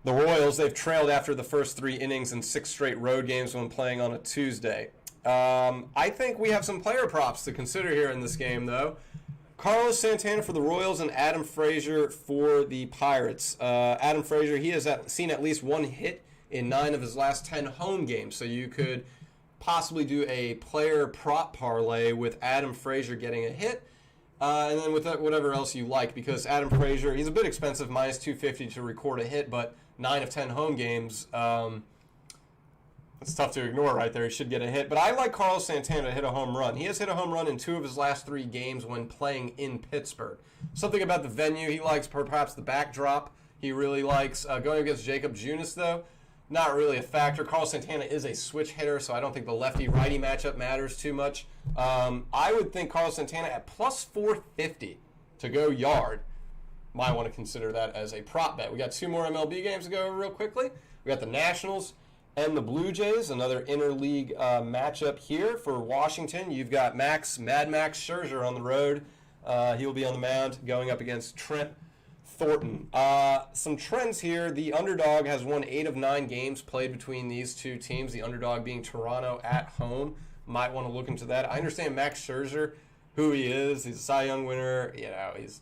Royals, they've trailed after the first 3 innings in 6 straight road games when playing on a Tuesday. I think we have some player props to consider here in this game, though. Carlos Santana for the Royals and Adam Frazier for the Pirates. Adam Frazier, he has seen at least 1 hit in 9 of his last 10 home games. So you could possibly do a player prop parlay with Adam Frazier getting a hit, and then with whatever else you like, because Adam Frazier, he's a bit expensive, minus 250 to record a hit, but 9 of 10 home games, it's tough to ignore right there. He should get a hit. But I like Carlos Santana to hit a home run. He has hit a home run in 2 of his last 3 games when playing in Pittsburgh. Something about the venue. He likes perhaps the backdrop. He really likes going against Jacob Junis, though. Not really a factor. Carlos Santana is a switch hitter, so I don't think the lefty-righty matchup matters too much. I would think Carlos Santana at plus 450 to go yard. Might want to consider that as a prop bet. We got 2 more MLB games to go over real quickly. We got the Nationals and the Blue Jays, another interleague matchup here for Washington. You've got Mad Max Scherzer on the road. He'll be on the mound going up against Trent Thornton. Some trends here. The underdog has won 8 of 9 games played between these two teams. The underdog being Toronto at home. Might want to look into that. I understand Max Scherzer, who he is. He's a Cy Young winner. He's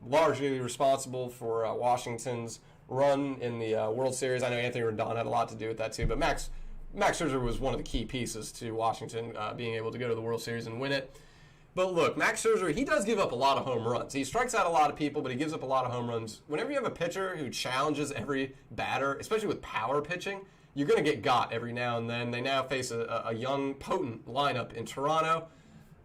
largely responsible for Washington's run in the World Series. I know Anthony Rendon had a lot to do with that too, but Max Scherzer was one of the key pieces to Washington being able to go to the World Series and win it. But look, Max Scherzer, he does give up a lot of home runs. He strikes out a lot of people, but he gives up a lot of home runs. Whenever you have a pitcher who challenges every batter, especially with power pitching, you're going to get got every now and then. They now face a young, potent lineup in Toronto.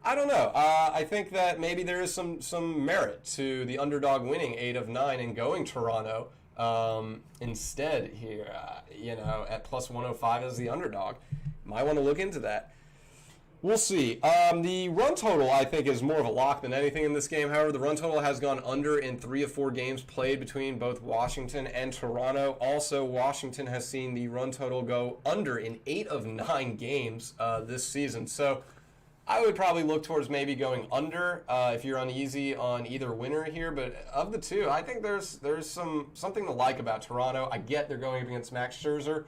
I don't know. I think that maybe there is some merit to the underdog winning 8 of 9 and going Toronto instead here, at plus 105 as the underdog. Might want to look into that. We'll see. The run total, I think, is more of a lock than anything in this game. However, the run total has gone under in 3 of 4 games played between both Washington and Toronto. Also, Washington has seen the run total go under in 8 of 9 games this season. So I would probably look towards maybe going under if you're uneasy on either winner here. But of the two, I think there's something to like about Toronto. I get they're going up against Max Scherzer.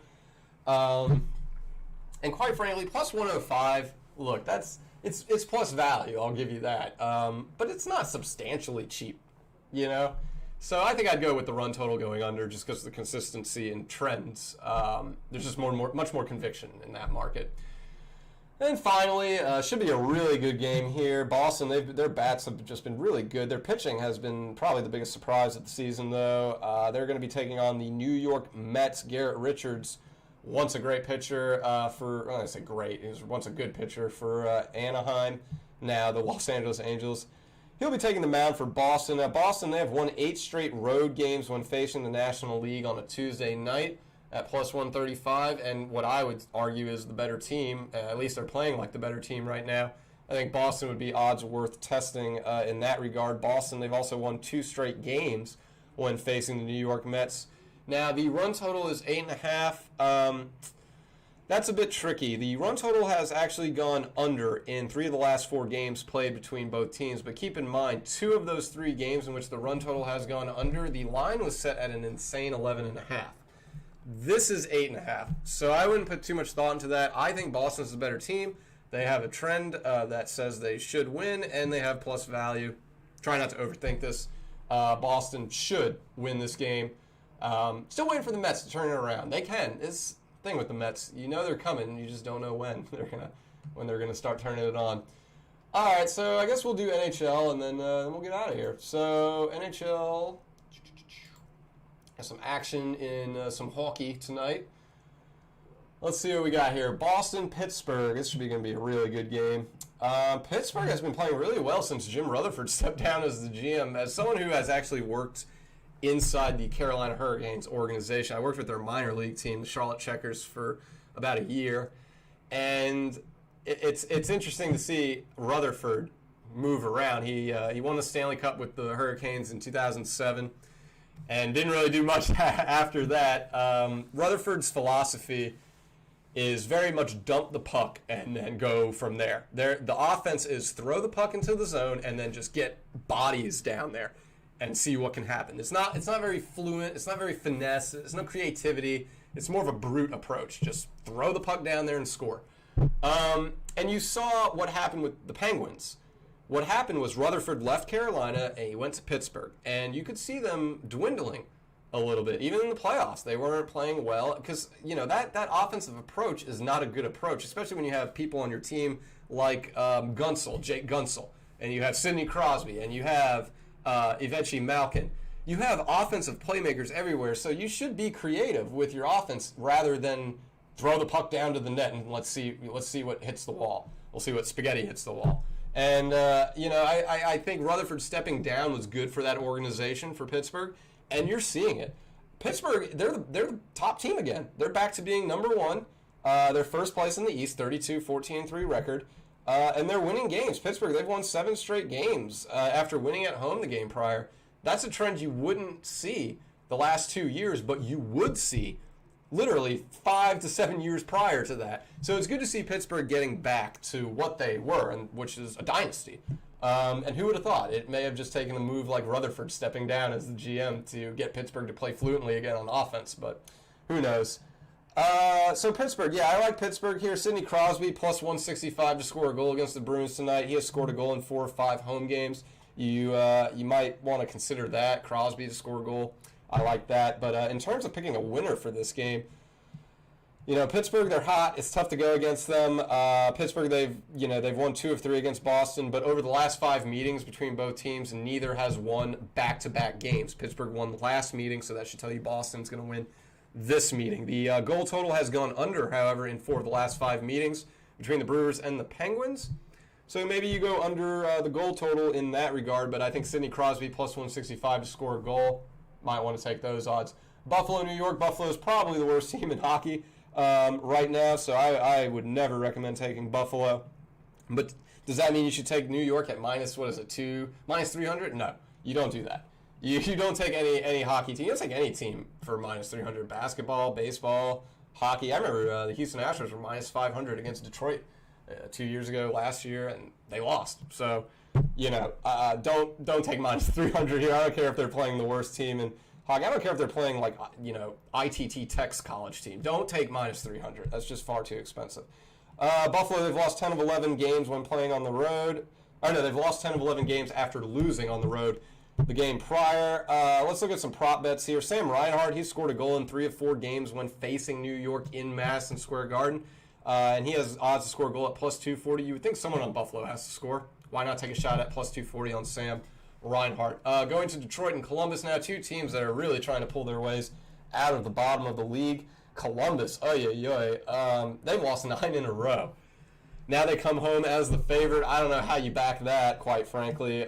And quite frankly, plus 105... Look, it's plus value, I'll give you that. But it's not substantially cheap, So I think I'd go with the run total going under just because of the consistency and trends. There's just much more conviction in that market. And finally, should be a really good game here. Boston, their bats have just been really good. Their pitching has been probably the biggest surprise of the season, though. They're going to be taking on the New York Mets. Garrett Richards, once a great pitcher I say great. He was once a good pitcher for Anaheim, now the Los Angeles Angels. He'll be taking the mound for Boston. Boston, they have won 8 straight road games when facing the National League on a Tuesday night at plus 135, and what I would argue is the better team. At least they're playing like the better team right now. I think Boston would be odds worth testing in that regard. Boston, they've also won 2 straight games when facing the New York Mets. Now, the run total is 8.5. That's a bit tricky. The run total has actually gone under in 3 of the last 4 games played between both teams. But keep in mind, 2 of those 3 games in which the run total has gone under, the line was set at an insane 11.5. This is 8.5. So I wouldn't put too much thought into that. I think Boston's the better team. They have a trend that says they should win, and they have plus value. Try not to overthink this. Boston should win this game. Still waiting for the Mets to turn it around. They can. It's the thing with the Mets. You know they're coming. You just don't know when they're gonna start turning it on. All right, so I guess we'll do NHL and then we'll get out of here. So NHL has some action in some hockey tonight. Let's see what we got here. Boston, Pittsburgh. This should be going to be a really good game. Pittsburgh has been playing really well since Jim Rutherford stepped down as the GM. As someone who has actually worked inside the Carolina Hurricanes organization, I worked with their minor league team, the Charlotte Checkers, for about a year. And it's interesting to see Rutherford move around. He won the Stanley Cup with the Hurricanes in 2007 and didn't really do much after that. Rutherford's philosophy is very much dump the puck and then go from there. The offense is throw the puck into the zone and then just get bodies down there and see what can happen. It's not very fluent. It's not very finesse. It's no creativity. It's more of a brute approach. Just throw the puck down there and score. And you saw what happened with the Penguins. What happened was Rutherford left Carolina and he went to Pittsburgh. And you could see them dwindling a little bit. Even in the playoffs, they weren't playing well because, that offensive approach is not a good approach, especially when you have people on your team like Jake Gunsel, and you have Sidney Crosby, and you have Evgeny Malkin. You have offensive playmakers everywhere, so you should be creative with your offense rather than throw the puck down to the net and let's see what hits the wall. We'll see what spaghetti hits the wall. And I think Rutherford stepping down was good for that organization, for Pittsburgh, and you're seeing it. Pittsburgh, they're the top team again. They're back to being number one. They're first place in the East, 32-14-3 record. And they're winning games. Pittsburgh, they've won 7 straight games after winning at home the game prior. That's a trend you wouldn't see the last 2 years, but you would see literally 5 to 7 years prior to that. So it's good to see Pittsburgh getting back to what they were, and which is a dynasty. And who would have thought? It may have just taken a move like Rutherford stepping down as the GM to get Pittsburgh to play fluently again on offense, but who knows? So Pittsburgh, I like Pittsburgh here. Sidney Crosby, plus 165 to score a goal against the Bruins tonight. He has scored a goal in 4 or 5 home games. You might want to consider that, Crosby to score a goal. I like that. But in terms of picking a winner for this game, Pittsburgh, they're hot. It's tough to go against them. Pittsburgh, they've won 2 of 3 against Boston, but over the last 5 meetings between both teams, neither has won back-to-back games. Pittsburgh won the last meeting, so that should tell you Boston's going to win this meeting. The goal total has gone under, however, in 4 of the last 5 meetings between the Brewers and the Penguins. So maybe you go under the goal total in that regard, but I think Sidney Crosby plus 165 to score a goal. Might want to take those odds. Buffalo, New York. Buffalo is probably the worst team in hockey right now, so I would never recommend taking Buffalo. But does that mean you should take New York at minus 300? No, you don't do that. You don't take any hockey team. You don't take any team for minus 300. Basketball, baseball, hockey. I remember the Houston Astros were minus 500 against Detroit 2 years ago, last year, and they lost. So, don't take minus 300 here. I don't care if they're playing the worst team in hockey. I don't care if they're playing like, ITT Tech's college team. Don't take minus 300. That's just far too expensive. Buffalo, they've lost 10 of 11 games when playing on the road. They've lost 10 of 11 games after losing on the road the game prior. Let's look at some prop bets here. Sam Reinhart, he scored a goal in 3 of 4 games when facing New York in Madison Square Garden. And he has odds to score a goal at plus 240. You would think someone on Buffalo has to score. Why not take a shot at plus 240 on Sam Reinhart? Going to Detroit and Columbus now, 2 teams that are really trying to pull their ways out of the bottom of the league. Columbus, they've lost 9 in a row. Now they come home as the favorite. I don't know how you back that, quite frankly.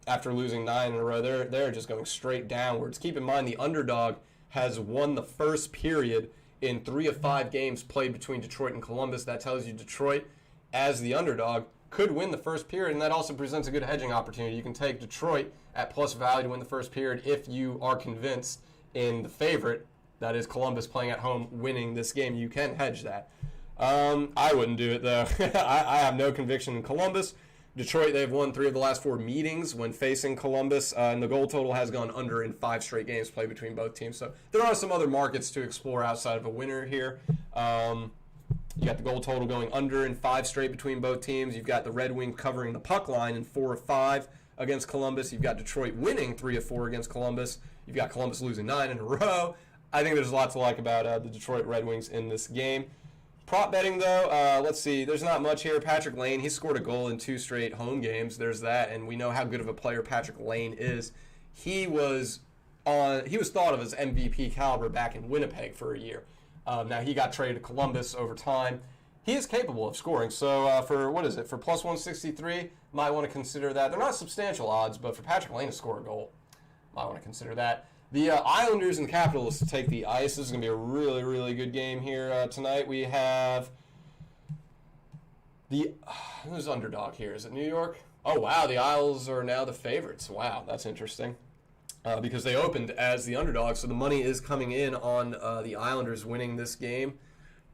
After losing 9 in a row, they're just going straight downwards. Keep in mind the underdog has won the first period in 3 of 5 games played between Detroit and Columbus. That tells you Detroit, as the underdog, could win the first period, and that also presents a good hedging opportunity. You can take Detroit at plus value to win the first period if you are convinced in the favorite, that is Columbus playing at home, winning this game. You can hedge that. I wouldn't do it, though. I have no conviction in Columbus. Detroit, they've won 3 of the last 4 meetings when facing Columbus, and the goal total has gone under in 5 straight games played between both teams. So there are some other markets to explore outside of a winner here. You got the goal total going under in 5 straight between both teams. You've got the Red Wings covering the puck line in 4 of 5 against Columbus. You've got Detroit winning 3 of 4 against Columbus. You've got Columbus losing 9 in a row. I think there's a lot to like about the Detroit Red Wings in this game. Prop betting, though, let's see. There's not much here. Patrick Lane, he scored a goal in 2 straight home games. There's that, and we know how good of a player Patrick Lane is. He was thought of as MVP caliber back in Winnipeg for a year. Now, he got traded to Columbus over time. He is capable of scoring. So for plus 163, might want to consider that. They're not substantial odds, but for Patrick Lane to score a goal, might want to consider that. The Islanders and Capitals to take the ice. This is going to be a really, really good game here tonight. We have who's underdog here? Is it New York? Oh, wow, the Isles are now the favorites. Wow, that's interesting. Because they opened as the underdog, so the money is coming in on the Islanders winning this game.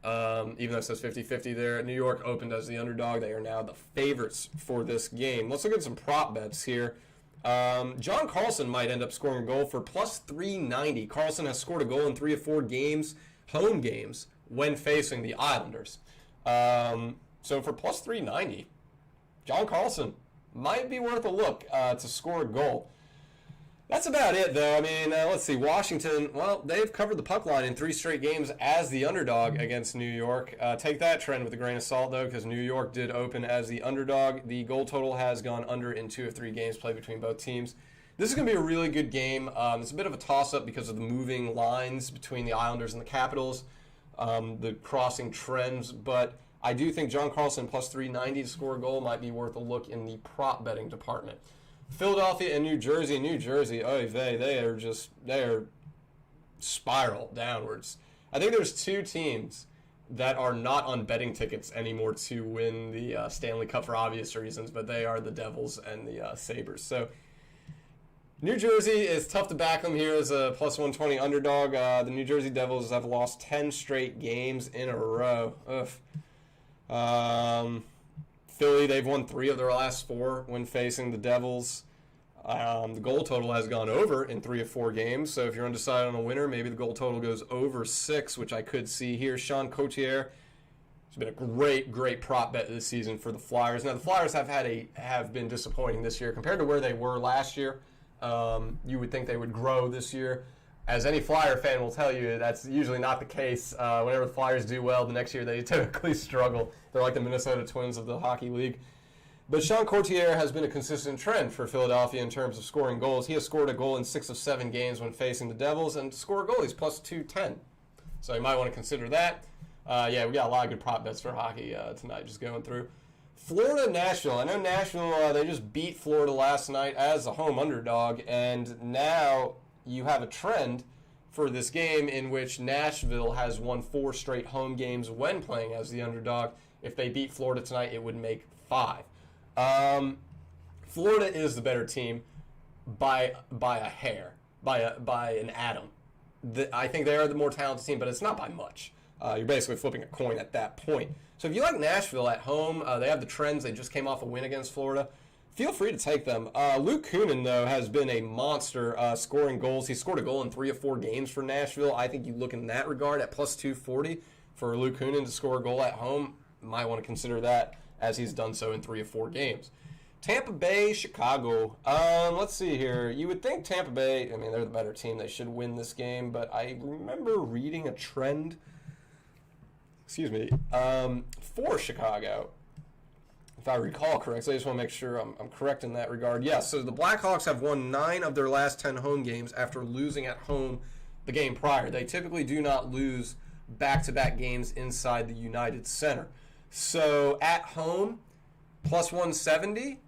Even though it says 50-50 there. New York opened as the underdog. They are now the favorites for this game. Let's look at some prop bets here. John Carlson might end up scoring a goal for plus 390. Carlson has scored a goal in 3 of 4 games, home games, when facing the Islanders. So for plus 390, John Carlson might be worth a look to score a goal. That's about it, though. I mean, let's see. Washington, well, they've covered the puck line in 3 straight games as the underdog against New York. Take that trend with a grain of salt, though, because New York did open as the underdog. The goal total has gone under in 2 of 3 games played between both teams. This is going to be a really good game. It's a bit of a toss-up because of the moving lines between the Islanders and the Capitals, the crossing trends, but I do think John Carlson plus 390 to score a goal might be worth a look in the prop betting department. Philadelphia and New Jersey, they are spiral downwards. I think there's 2 teams that are not on betting tickets anymore to win the Stanley Cup for obvious reasons, but they are the Devils and the Sabres. So New Jersey is tough to back them here as a plus 120 underdog. The New Jersey Devils have lost 10 straight games in a row. Philly, they've won 3 of their last 4 when facing the Devils. The goal total has gone over in 3 of 4 games, so if you're undecided on a winner, maybe the goal total goes over 6, which I could see here. Sean Coutier has been a great prop bet this season for the Flyers. Now, the Flyers have been disappointing this year compared to where they were last year. You would think they would grow this year. as any Flyer fan will tell you, that's usually not the case. Whenever the Flyers do well, the next year they typically struggle. They're like the Minnesota Twins of the hockey league. But Sean Courtier has been a consistent trend for Philadelphia in terms of scoring goals. He has scored a goal in 6 of 7 games when facing the Devils, and to score a goal, he's plus 210. So you might want to consider that. We got a lot of good prop bets for hockey tonight, just going through. Florida, Nashville. I know Nashville, they just beat Florida last night as a home underdog, and now you have a trend for this game in which Nashville has won 4 straight home games when playing as the underdog. If they beat Florida tonight, it would make 5. Florida is the better team by a hair, by an atom. I think they are the more talented team, but it's not by much. You're basically flipping a coin at that point. So if you like Nashville at home, they have the trends. They just came off a win against Florida. Feel free to take them. Luke Kunin, though, has been a monster scoring goals. He scored a goal in 3 of 4 games for Nashville. I think you look in that regard at plus 240 for Luke Kunin to score a goal at home. Might want to consider that, as he's done so in 3 of 4 games. Tampa Bay, Chicago. Let's see here. You would think Tampa Bay, I mean, they're the better team. They should win this game, but I remember reading a trend, for Chicago, if I recall correctly. I just want to make sure I'm correct in that regard. Yes, so the Blackhawks have won 9 of their last 10 home games after losing at home the game prior. They typically do not lose back-to-back games inside the United Center. So at home, plus 170,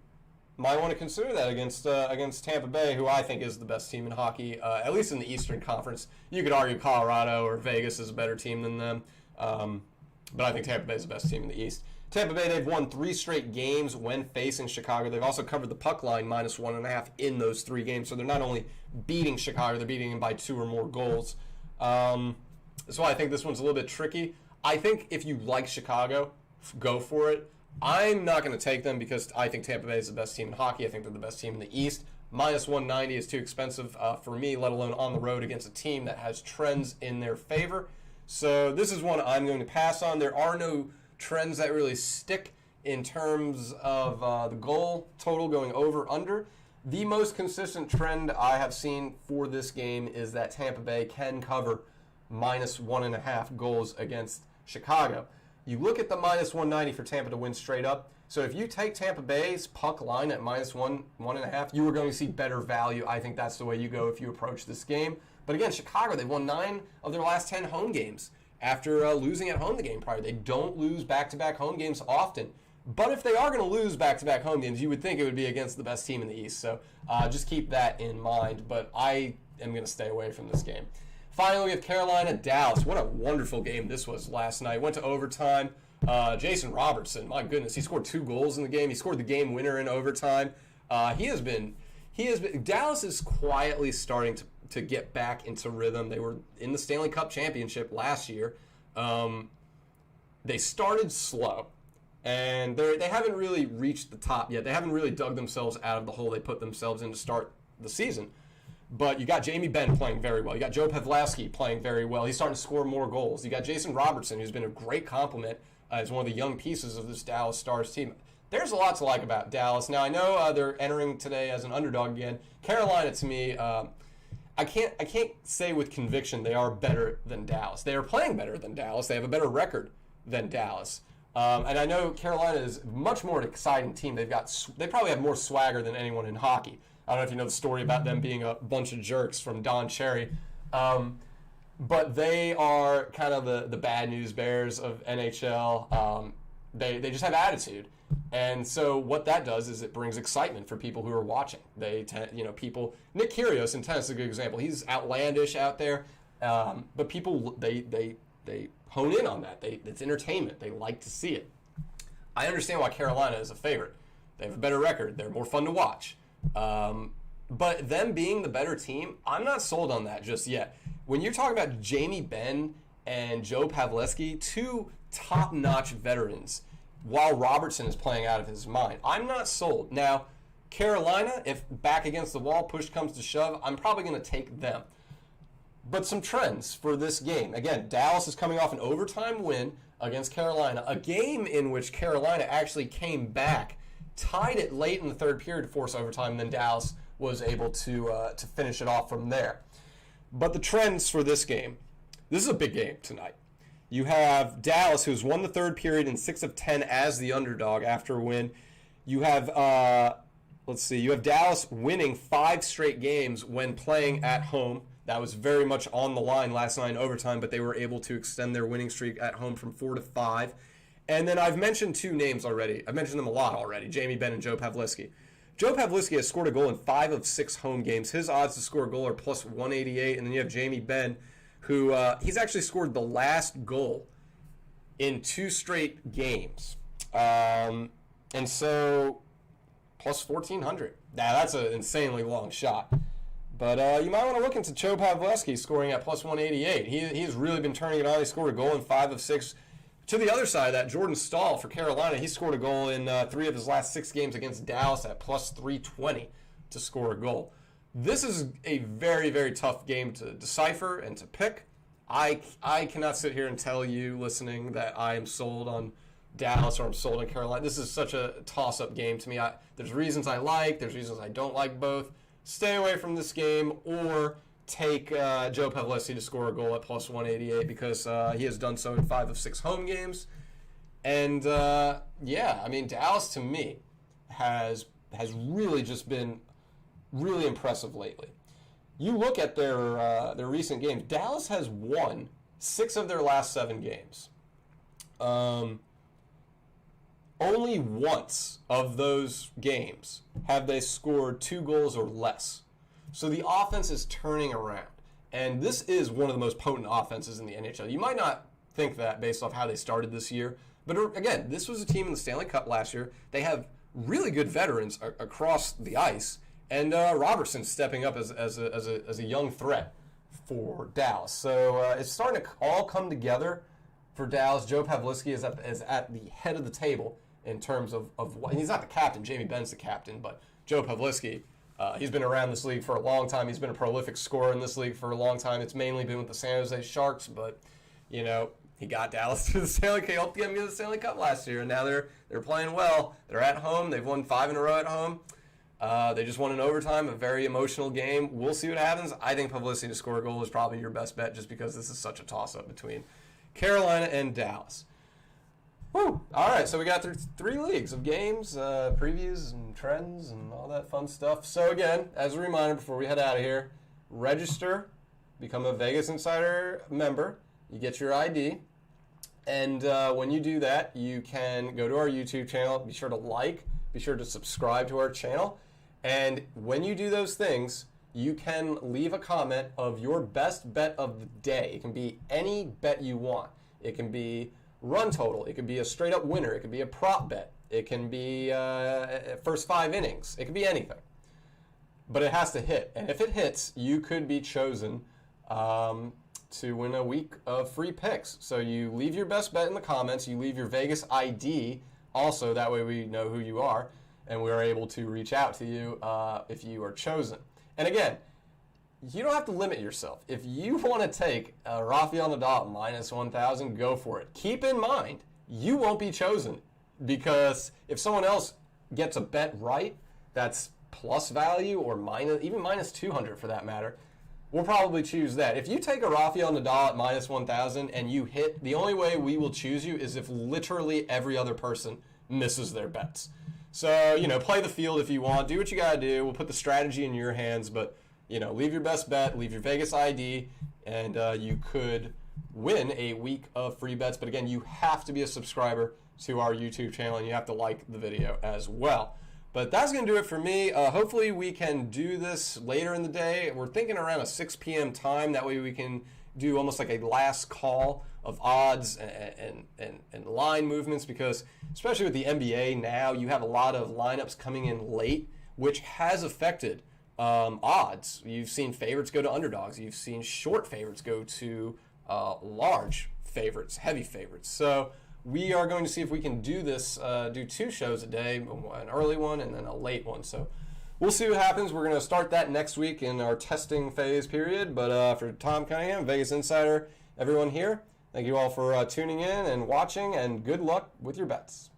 might want to consider that against Tampa Bay, who I think is the best team in hockey, at least in the Eastern Conference. You could argue Colorado or Vegas is a better team than them, but I think Tampa Bay is the best team in the East. Tampa Bay, they've won 3 straight games when facing Chicago. They've also covered the puck line minus 1.5 in those 3 games. So they're not only beating Chicago, they're beating them by 2 or more goals. So I think this one's a little bit tricky. I think if you like Chicago, go for it. I'm not going to take them because I think Tampa Bay is the best team in hockey. I think they're the best team in the East. Minus 190 is too expensive for me, let alone on the road against a team that has trends in their favor. So this is one I'm going to pass on. There are no trends that really stick in terms of the goal total going over, under. The most consistent trend I have seen for this game is that Tampa Bay can cover minus 1.5 goals against Chicago. You look at the minus 190 for Tampa to win straight up. So if you take Tampa Bay's puck line at minus 1.5, you are going to see better value. I think that's the way you go if you approach this game. But again, Chicago, they've won 9 of their last 10 home games after losing at home the game prior. They don't lose back-to-back home games often. But if they are going to lose back-to-back home games, you would think it would be against the best team in the East. So just keep that in mind. But I am going to stay away from this game. Finally, we have Carolina, Dallas. What a wonderful game this was last night. Went to overtime. Jason Robertson, my goodness, he scored 2 goals in the game. He scored the game winner in overtime. Dallas is quietly starting to get back into rhythm. They were in the Stanley Cup Championship last year. They started slow, and they haven't really reached the top yet. They haven't really dug themselves out of the hole they put themselves in to start the season. But you got Jamie Benn playing very well. You got Joe Pavliski playing very well. He's starting to score more goals. You got Jason Robertson, who's been a great compliment as one of the young pieces of this Dallas Stars team. There's a lot to like about Dallas. Now, I know they're entering today as an underdog again. Carolina, to me, I can't say with conviction they are better than Dallas. They are playing better than Dallas. They have a better record than Dallas. And I know Carolina is much more an exciting team. They probably have more swagger than anyone in hockey. I don't know if you know the story about them being a bunch of jerks from Don Cherry. But they are kind of the bad news bears of NHL. They just have attitude. And so what that does is it brings excitement for people who are watching. Nick Kyrgios in tennis is a good example. He's outlandish out there, but people, they hone in on that. It's entertainment. They like to see it. I understand why Carolina is a favorite. They have a better record. They're more fun to watch. But them being the better team, I'm not sold on that just yet. When you're talking about Jamie Benn and Joe Pavliski, 2 top-notch veterans, while Robertson is playing out of his mind, I'm not sold. Now, Carolina, if back against the wall, push comes to shove, I'm probably going to take them. But some trends for this game. Again, Dallas is coming off an overtime win against Carolina, a game in which Carolina actually came back, tied it late in the third period to force overtime, and then Dallas was able to finish it off from there. But the trends for this game, this is a big game tonight. You have Dallas, who's won the third period in 6 of 10 as the underdog after a win. You have, you have Dallas winning 5 straight games when playing at home. That was very much on the line last night in overtime, but they were able to extend their winning streak at home from 4 to 5. And then I've mentioned 2 names already. I've mentioned them a lot already, Jamie Benn and Joe Pavliski. Joe Pavliski has scored a goal in 5 of 6 home games. His odds to score a goal are plus 188. And then you have Jamie Benn, who he's actually scored the last goal in 2 straight games. And so plus 1,400. Now, that's an insanely long shot. But you might want to look into Joe Pavliski scoring at plus 188. He's really been turning it on. He scored a goal in 5 of 6. To the other side of that, Jordan Staal for Carolina, he scored a goal in 3 of his last 6 games against Dallas at plus 320 to score a goal. This is a very, very tough game to decipher and to pick. I cannot sit here and tell you listening that I am sold on Dallas or I'm sold on Carolina. This is such a toss-up game to me. There's reasons I like, there's reasons I don't like both. Stay away from this game or take Joe Pavliski to score a goal at plus 188 because he has done so in 5 of 6 home games. And, Dallas to me has really just been really impressive lately. You look at their recent games. Dallas has won 6 of their last 7 games. Only once of those games have they scored 2 goals or less. So the offense is turning around. And this is one of the most potent offenses in the NHL. You might not think that based off how they started this year. But again, this was a team in the Stanley Cup last year. They have really good veterans across the ice. And Robertson stepping up as a young threat for Dallas. So it's starting to all come together for Dallas. Joe Pavliski is at the head of the table in terms of what he's not the captain. Jamie Benn's the captain, but Joe Pavliski, he's been around this league for a long time. He's been a prolific scorer in this league for a long time. It's mainly been with the San Jose Sharks, but he got Dallas to the Stanley Cup. He helped get him to the Stanley Cup last year, and now they're playing well. They're at home. They've won 5 in a row at home. They just won in overtime, a very emotional game. We'll see what happens. I think Pavliski to score a goal is probably your best bet just because this is such a toss-up between Carolina and Dallas. Woo! All right, so we got through 3 leagues of games, previews and trends and all that fun stuff. So again, as a reminder before we head out of here, register, become a Vegas Insider member. You get your ID. And when you do that, you can go to our YouTube channel. Be sure to like. Be sure to subscribe to our channel. And when you do those things, you can leave a comment of your best bet of the day. It can be any bet you want. It can be run total. It can be a straight up winner. It can be a prop bet. It can be first 5 innings. It can be anything. But it has to hit. And if it hits, you could be chosen to win a week of free picks. So you leave your best bet in the comments. You leave your Vegas ID also. That way we know who you are. And we are able to reach out to you if you are chosen. And again, you don't have to limit yourself. If you want to take Rafael Nadal minus 1,000, go for it. Keep in mind, you won't be chosen because if someone else gets a bet right, that's plus value or even minus 200 for that matter, we'll probably choose that. If you take a Rafael Nadal at minus 1,000 and you hit, the only way we will choose you is if literally every other person misses their bets. So, play the field if you want. Do what you got to do. We'll put the strategy in your hands, but, leave your best bet, leave your Vegas ID, and you could win a week of free bets. But again, you have to be a subscriber to our YouTube channel, and you have to like the video as well. But that's going to do it for me. Hopefully we can do this later in the day. We're thinking around a 6 p.m. time. That way we can do almost like a last call of odds and line movements because especially with the NBA now, you have a lot of lineups coming in late, which has affected odds. You've seen favorites go to underdogs. You've seen short favorites go to large favorites, heavy favorites. So we are going to see if we can do this, do 2 shows a day, an early one and then a late one. So we'll see what happens. We're going to start that next week in our testing phase period. But for Thom Cunningham, Vegas Insider, everyone here, thank you all for tuning in and watching, and good luck with your bets.